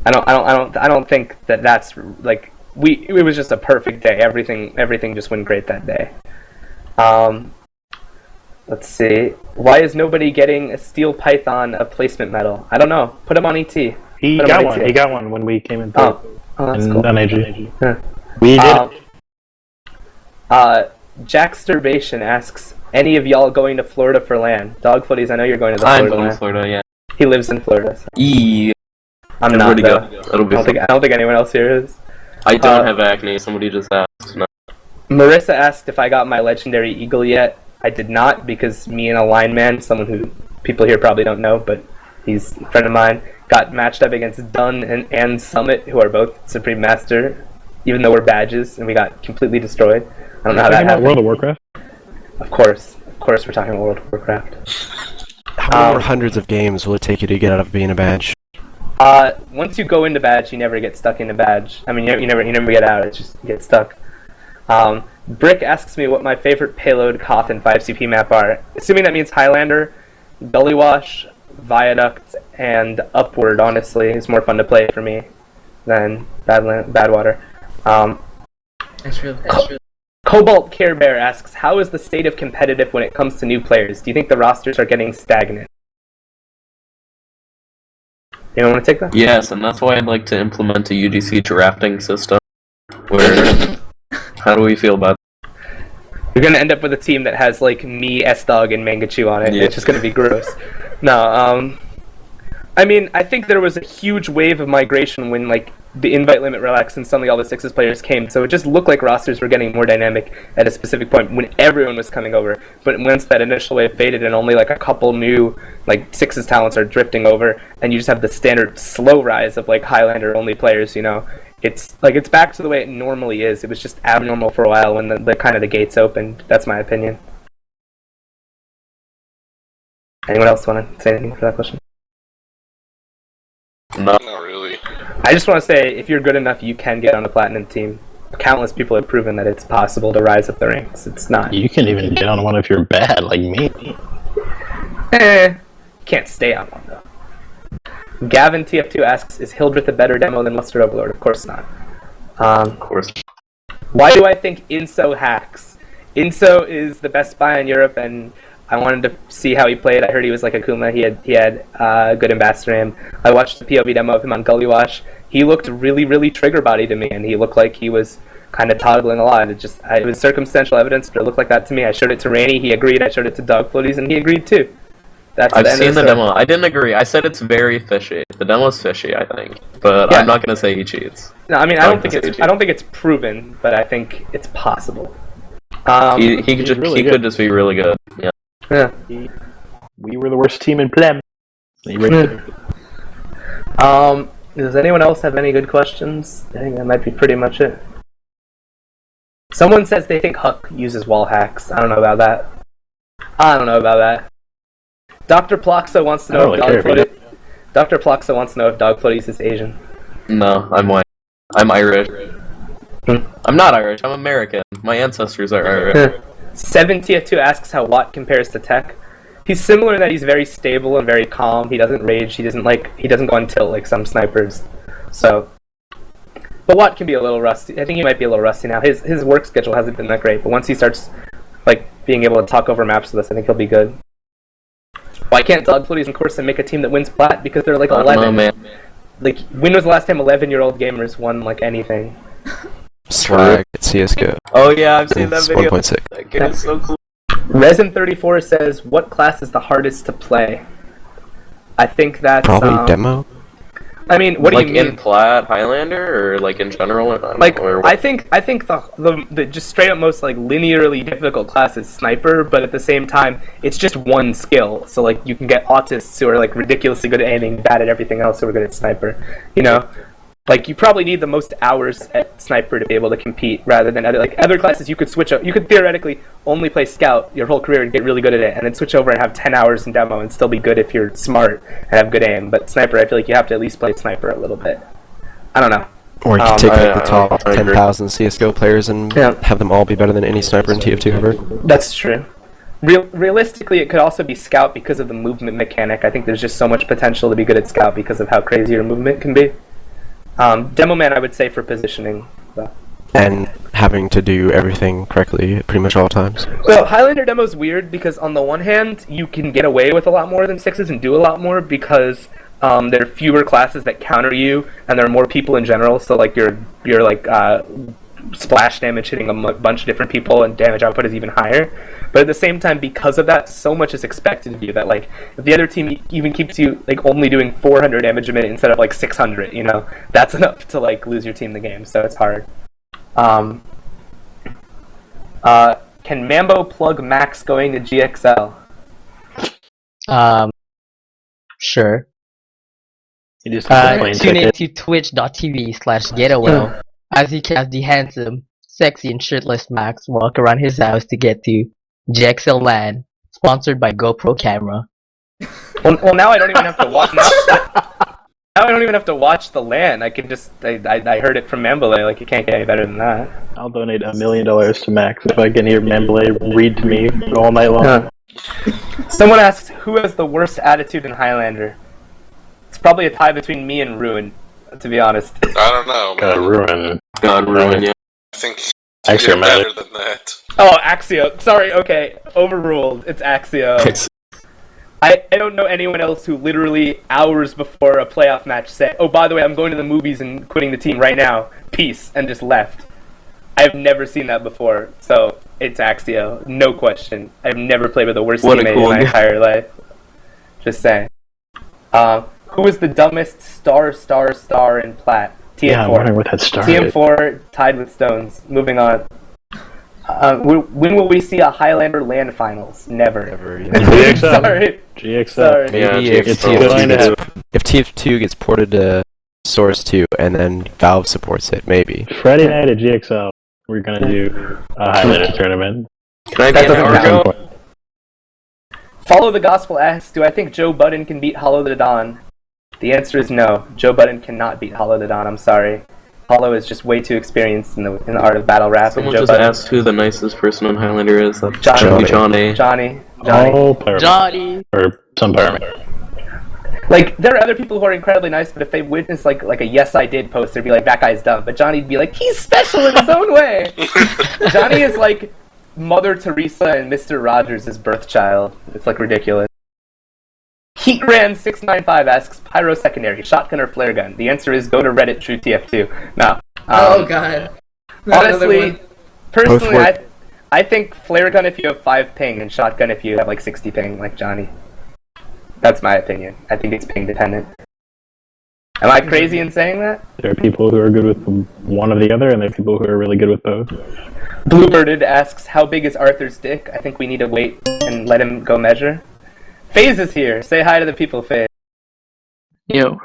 don't think that that's like it was just a perfect day. Everything just went great that day. Let's see. Why is nobody getting a steel python a placement medal? I don't know. Put him on ET. He Put him got on one. ET. He got one when we came in. Oh, that's in cool. AG. Yeah. We did it. Jacksturbation asks, any of y'all going to Florida for LAN? Dogfooties, I know you're going to the I'm Florida going LAN. to Florida, yeah. He lives in Florida. So. I'm not, Everybody though. go. It'll be fun. I don't think anyone else here is. I don't have acne. Somebody just asked. No. Marissa asked if I got my legendary eagle yet. I did not, because me and a line man, someone who people here probably don't know, but he's a friend of mine, got matched up against Dunn and Summit, who are both Supreme Master, even though we're badges, and we got completely destroyed. I don't know how that happened. World of Warcraft? Of course we're talking about World of Warcraft. How many more hundreds of games will it take you to get out of being a badge? Once you go into badge, you never get stuck into badge. I mean, you never get out. It's just you get stuck. Brick asks me what my favorite payload, Koth, and 5CP map are. Assuming that means Highlander, Gully Wash, Viaduct, and Upward. Honestly, is more fun to play for me than Badwater. That's real. Cobalt Care Bear asks, how is the state of competitive when it comes to new players? Do you think the rosters are getting stagnant? Anyone want to take that? Yes, and that's why I'd like to implement a UGC drafting system. Where, how do we feel about that? You're going to end up with a team that has, like, me, S-Dog, and Mangachu on it. Yeah. It's just going to be gross. No, I mean, I think there was a huge wave of migration when, like, the invite limit relaxed and suddenly all the Sixes players came, so it just looked like rosters were getting more dynamic at a specific point when everyone was coming over. But once that initial wave faded and only like a couple new like Sixes talents are drifting over, and you just have the standard slow rise of like Highlander only players, you know, it's back to the way it normally is. It was just abnormal for a while when the kind of the gates opened. That's my opinion. Anyone else want to say anything for that question? No. Not really. I just want to say, if you're good enough, you can get on a platinum team. Countless people have proven that it's possible to rise up the ranks. It's not. You can even get on one if you're bad, like me. Can't stay on one, though. Gavin TF2 asks, is Hildreth a better demo than Mustardoverlord? Of course not. Of course. Why do I think Inso hacks? Inso is the best spy in Europe, and I wanted to see how he played. I heard he was like Akuma. He had good ambassador aim. I watched the POV demo of him on Gully Wash. He looked really, really trigger body to me, and he looked like he was kind of toggling a lot. It was circumstantial evidence, but it looked like that to me. I showed it to Rainey. He agreed. I showed it to Dogfloaties, and he agreed too. I've seen the demo. I didn't agree. I said it's very fishy. The demo's fishy, I think, but yeah. I'm not gonna say he cheats. No, I mean I don't think it's proven, but I think it's possible. He could just be really good. Yeah. Yeah. We were the worst team in Plem. Does anyone else have any good questions? I think that might be pretty much it. Someone says they think Huck uses wall hacks. I don't know about that. Dr. Ploxa wants to know if Dogfloaties is Asian. No, I'm white. I'm Irish. I'm not Irish, I'm American. My ancestors are Irish. 7TF2 asks how Watt compares to Tech. He's similar in that he's very stable and very calm. He doesn't rage. He doesn't go on tilt like some snipers. So, but Watt can be a little rusty. I think he might be a little rusty now. His work schedule hasn't been that great, but once he starts like being able to talk over maps with us, I think he'll be good. Why can't Dogfloaties and Corsa make a team that wins plat? Because they're like 11. Oh, man. Like, when was the last time 11-year-old gamers won like anything? Swag at CSGO. Oh yeah, I've seen that video. 1.6. That kid is so cool. Resin34 says, what class is the hardest to play? I think that's... Probably demo? I mean, what do you mean? Like in Plat, Highlander, or like in general? I think the just straight up most like linearly difficult class is Sniper, but at the same time, it's just one skill. So like you can get autists who are like ridiculously good at aiming, bad at everything else, who are good at Sniper. You know? Like, you probably need the most hours at Sniper to be able to compete, rather than other classes. You could switch up. You could theoretically only play Scout your whole career and get really good at it, and then switch over and have 10 hours in demo and still be good if you're smart and have good aim. But Sniper, I feel like you have to at least play Sniper a little bit. I don't know. Or you can take the top 10,000 CSGO players and have them all be better than any Sniper in TF2 ever. That's true. Realistically, it could also be Scout because of the movement mechanic. I think there's just so much potential to be good at Scout because of how crazy your movement can be. Demo Man, I would say, for positioning. But. And having to do everything correctly at pretty much all times. Well, Highlander demo's weird because on the one hand, you can get away with a lot more than Sixes and do a lot more because there are fewer classes that counter you, and there are more people in general. So like your splash damage hitting a bunch of different people and damage output is even higher. But at the same time, because of that, so much is expected of you that like if the other team even keeps you like only doing 400 damage a minute instead of like 600, you know, that's enough to like lose your team the game. So it's hard. Can Mambo plug Max going to GXL? Sure. You just have a plane Tune in ticket. to twitch.tv/getawell as he casts the handsome, sexy, and shirtless Max walk around his house to get to GXL Land, sponsored by GoPro Camera. Well, now I don't even have to watch. Now I don't even have to watch the LAN. I can just I heard it from Mamboulay. Like, you can't get any better than that. I'll donate $1 million to Max if I can hear Mamboulay read to me all night long. Someone asks, who has the worst attitude in Highlander? It's probably a tie between me and Ruin, to be honest. I don't know, man. God, ruin. Yeah. I think Axio you're better than that. Oh, Axio. Sorry, okay. Overruled. It's Axio. I don't know anyone else who literally hours before a playoff match said, oh, by the way, I'm going to the movies and quitting the team right now. Peace. And just left. I've never seen that before. So, it's Axio. No question. I've never played with the worst teammate in my entire life. Just saying. Who is the dumbest star in Plat? TM4. Yeah, I'm wondering what that star TM4 tied with Stones. Moving on. When will we see a Highlander LAN finals? Never. GXL. Sorry. GXL. Sorry. Maybe Yeah, if TF2 gets ported to Source 2 and then Valve supports it, maybe. Friday night at GXL, we're gonna do a Highlander tournament. Can I That be an doesn't count. Argo? Follow the Gospel asks, do I think Joe Budden can beat Hollow the Dawn? The answer is no. Joe Budden cannot beat Hollow the Dawn. I'm sorry. Hollow is just way too experienced in the art of battle rap. Someone and Joe just Budden, asked who the nicest person on Highlander is. That's Johnny. Johnny. All pyramid. Johnny! Or some pyramid. Like, there are other people who are incredibly nice, but if they witness like a yes I did post, they'd be like, that guy's dumb. But Johnny'd be like, he's special in his own way. Johnny is like Mother Teresa and Mr. Rogers' birth child. It's like ridiculous. Heatran695 asks, Pyro secondary, shotgun or flare gun? The answer is go to Reddit True TF2. Now, Oh god. honestly, personally, work. I think flare gun if you have 5 ping and shotgun if you have like 60 ping, like Johnny. That's my opinion. I think it's ping dependent. Am I crazy in saying that? There are people who are good with one or the other, and there are people who are really good with both. Bluebirded asks, how big is Arthur's dick? I think we need to wait and let him go measure. FaZe is here. Say hi to the people, FaZe. Yo,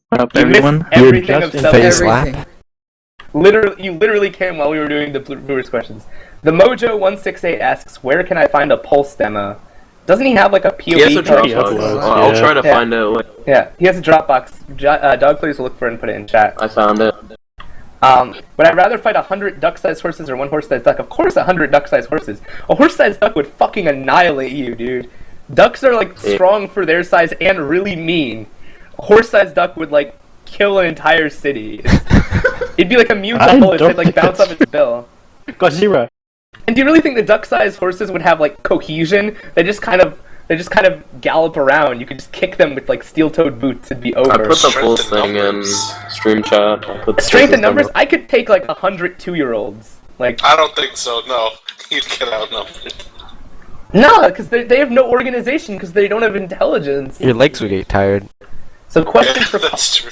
what up, You everyone? missed everything of just in stuff. FaZe lap? Everything. You literally came while we were doing the Brewers questions. The Mojo168 asks, where can I find a Pulse demo? Doesn't he have like a POV? He has a code? Dropbox. I'll try to find it. Yeah, he has a Dropbox. Dogfloaties will look for it and put it in chat. I found it. Would I rather fight 100 duck-sized horses or 1 horse-sized duck? Of course 100 duck-sized horses. A horse-sized duck would fucking annihilate you, dude. Ducks are like strong for their size and really mean. A horse-sized duck would like kill an entire city. It'd be like immune to bullets. It'd like bounce off its bill. Godzilla. And do you really think the duck-sized horses would have like cohesion? They just kind of gallop around. You could just kick them with like steel-toed boots. It'd be over. I put the full Strength in thing in numbers. stream chat. I put the Strength in full numbers. number. I could take like 100 2-year-olds. Like I don't think so, no. You'd get outnumbered. no, because they have no organization because they don't have intelligence. Your legs would get tired. So question for That's true.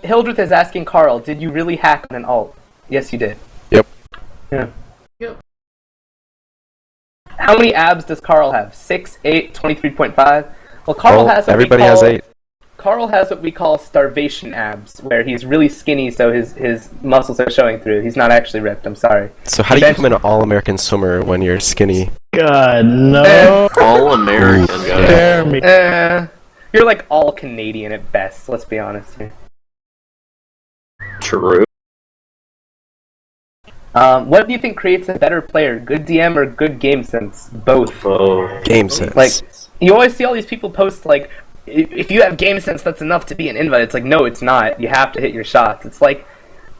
Hildreth is asking Karl, did you really hack on an alt? Yes, you did. Yep. Yeah. Yep. How many abs does Karl have? 6, 8, 23.5? Well, Karl has what everybody we call, has 8. Karl has what we call starvation abs, where he's really skinny, so his muscles are showing through. He's not actually ripped. I'm sorry. So how do you become an all-American swimmer when you're skinny? God, no. All American, guys. Spare me. You're like all Canadian at best. Let's be honest here. True. What do you think creates a better player? Good DM or good game sense? Both. Oh. Game sense. Like, you always see all these people post, like, if you have game sense, that's enough to be an invite. It's like, no, it's not. You have to hit your shots. It's like,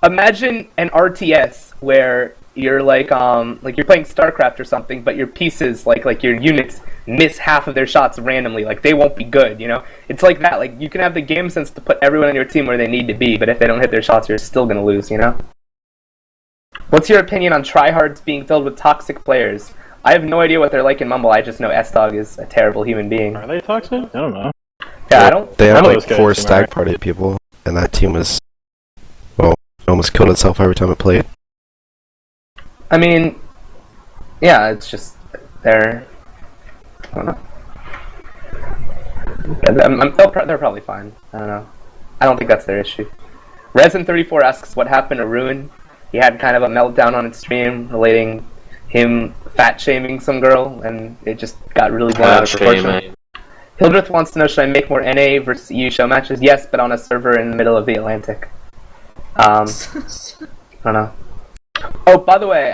imagine an RTS where you're like you're playing StarCraft or something, but your pieces, like your units, miss half of their shots randomly. Like, they won't be good, you know? It's like that. Like, you can have the game sense to put everyone on your team where they need to be, but if they don't hit their shots, you're still gonna lose, you know? What's your opinion on tryhards being filled with toxic players? I have no idea what they're like in Mumble. I just know S-Dog is a terrible human being. Are they toxic? I don't know. Yeah, I don't... They had None of like those guys 4 seem stag alright. party people, and that team was, well, almost killed itself every time it played. I mean, Yeah, it's just they're. I don't know. They're probably fine. I don't know. I don't think that's their issue. Resin34 asks what happened to Ruin. He had kind of a meltdown on his stream relating him fat shaming some girl, and it just got really blown out of proportion. Hildreth wants to know, should I make more NA versus EU show matches? Yes, but on a server in the middle of the Atlantic. I don't know. Oh, by the way,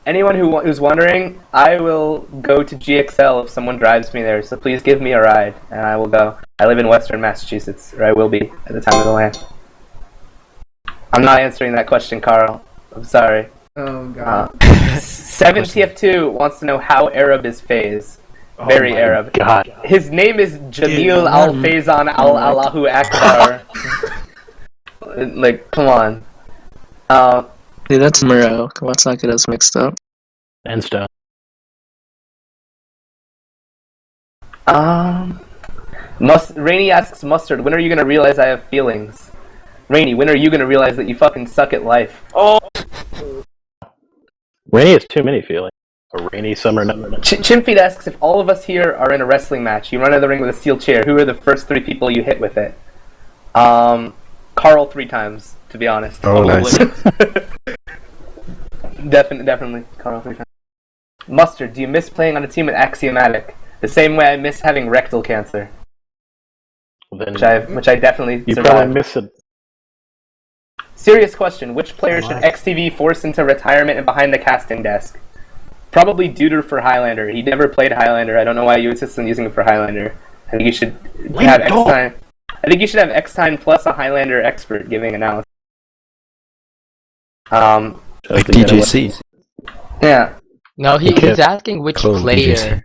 anyone who's wondering, I will go to GXL if someone drives me there, so please give me a ride, and I will go. I live in Western Massachusetts, or I will be at the time of the land. I'm not answering that question, Karl. I'm sorry. Oh, God. 7TF2 wants to know how Arab is Faze. Very Arab. God. His name is Jamil Al Faizan Al Allahu Akbar. Like, come on. Dude, that's Muro. Come on, let's not get us mixed up. And Stone. Rainy asks Mustard, when are you gonna realize I have feelings? Rainy, when are you gonna realize that you fucking suck at life? Oh! Rainy has too many feelings. A rainy summer night. Chimpfeed asks, if all of us here are in a wrestling match, you run out of the ring with a steel chair, who are the first 3 people you hit with it? Karl 3 times, to be honest. Oh, nice. Definitely, Karl 3 times. Mustard, do you miss playing on a team with Axiomatic? The same way I miss having rectal cancer. Then Which I definitely you survived. probably miss it. Serious question, which player should XTV force into retirement and behind the casting desk? Probably Duder for Highlander. He never played Highlander. I don't know why you insist on using him for Highlander. I think you should have X-Time. I think you should have X-Time plus a Highlander expert giving analysis. Like DJC. Yeah. No, he's asking which player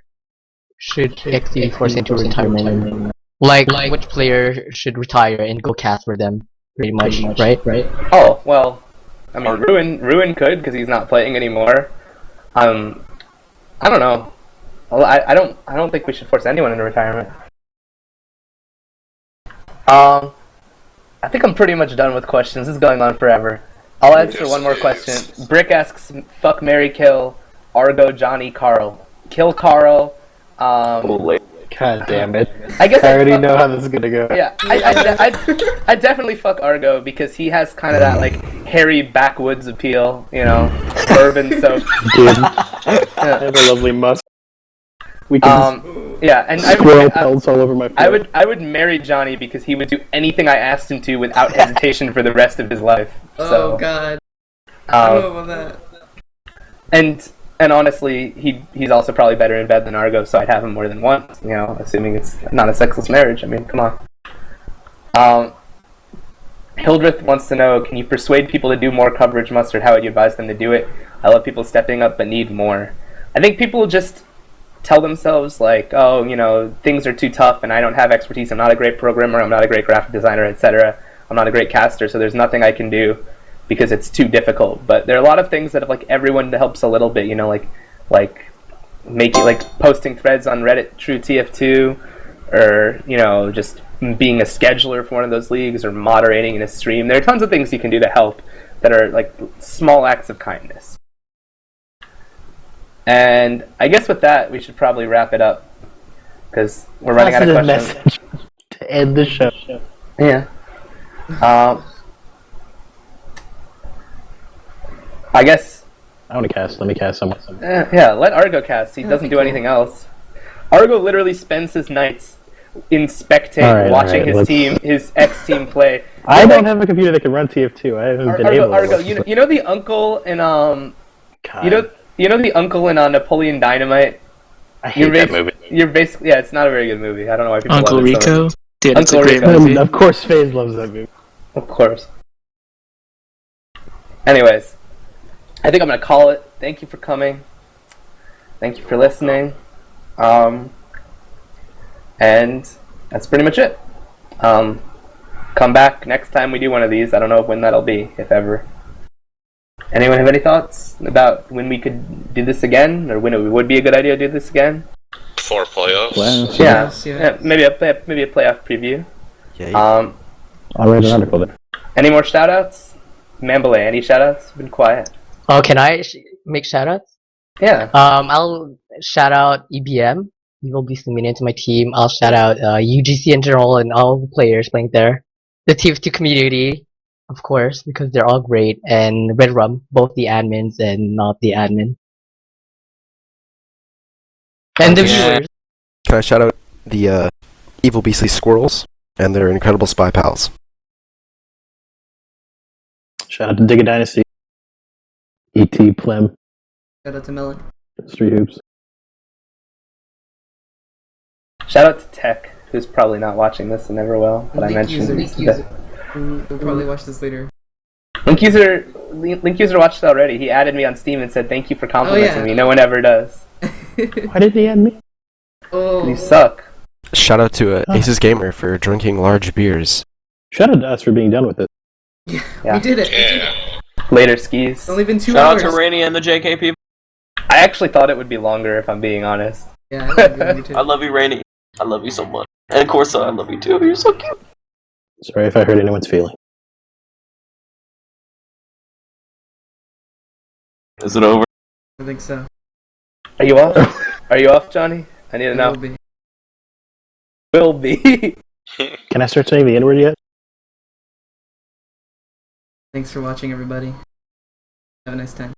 should XD force into retirement. Like which player should retire and go cast for them, pretty much, right? Oh, well, I mean, Ruin could, because he's not playing anymore. I don't know. Well, I don't think we should force anyone into retirement. I think I'm pretty much done with questions. This is going on forever. I'll answer one more question. Brick asks, fuck, marry, kill, Argo, Johnny, Karl. Kill Karl. God damn it. I guess I already know how this is gonna go. Yeah, I definitely fuck Argo because he has kind of that like hairy backwoods appeal, you know, urban soap. Dude, I have a lovely musk. We can yeah, and squirrel pelts all over my face. I would marry Johnny because he would do anything I asked him to without hesitation for the rest of his life. Oh God. I don't know about that. And honestly, he's also probably better in bed than Argo, so I'd have him more than once, you know, assuming it's not a sexless marriage. I mean, come on. Hildreth wants to know, can you persuade people to do more coverage, Mustard? How would you advise them to do it? I love people stepping up, but need more. I think people just tell themselves, like, oh, you know, things are too tough, and I don't have expertise. I'm not a great programmer. I'm not a great graphic designer, etc. I'm not a great caster, so there's nothing I can do because it's too difficult. But there are a lot of things that, if, like, everyone helps a little bit, you know, like making, like, posting threads on Reddit, True TF2, or, you know, just being a scheduler for one of those leagues, or moderating in a stream. There are tons of things you can do to help that are, like, small acts of kindness. And I guess with that, we should probably wrap it up, because we're running out of questions. Message to end the show. Yeah. I guess. I want to cast. Let me cast someone. Yeah, let Argo cast. He doesn't do anything else. Argo literally spends his nights inspecting, watching his ex-team play. I don't have a computer that can run TF2. I haven't been able to. Argo, you know the uncle in you know the uncle in Napoleon Dynamite. I hate that movie. You're basically it's not a very good movie. I don't know why people Uncle love it Rico? so Dude, it's Uncle a great Rico. movie. Of course, FaZe loves that movie. Of course. Anyways, I think I'm gonna call it. Thank you for coming. Thank you for listening. And that's pretty much it. Come back next time we do one of these. I don't know when that'll be, if ever. Anyone have any thoughts about when we could do this again, or when it would be a good idea to do this again? Before playoffs. Well, yeah, maybe a playoff preview. Yeah. I'll write an article there. Any more shoutouts? Mamboulay, any shoutouts? Been quiet. Oh, can I make shoutouts? Yeah. I'll shout out EBM, Evil Beast Dominion, to my team. I'll shout out UGC in general and all the players playing there. The TF2 community, of course, because they're all great. And Red Rum, both the admins and not the admin. And the Yeah. viewers. Can I shout out the Evil Beastly Squirrels and their incredible spy pals? Shout out to Dig a Dynasty. ET Plem. Shout out to Melon. Street Hoops. Shout out to Tech, who's probably not watching this and never will, but I mentioned Link user. We'll probably watch this later. Link user watched it already. He added me on Steam and said thank you for complimenting me. No one ever does. Why did he add me? Oh. You suck. Shout out to Aces Gamer for drinking large beers. Shout out to us for being done with it. Yeah. We did it. Yeah. Later, skis. It's only been 2 Shout hours. out to Rainy and the JK people. I actually thought it would be longer, if I'm being honest. Yeah, I love you too. I love you, Rainy. I love you so much. And Corsa, I love you too. You're so cute. Sorry if I hurt anyone's feeling. Is it over? I think so. Are you off? Are you off, Johnny? I need to know. Will be. Can I start saying the N-word yet? Thanks for watching, everybody. Have a nice time.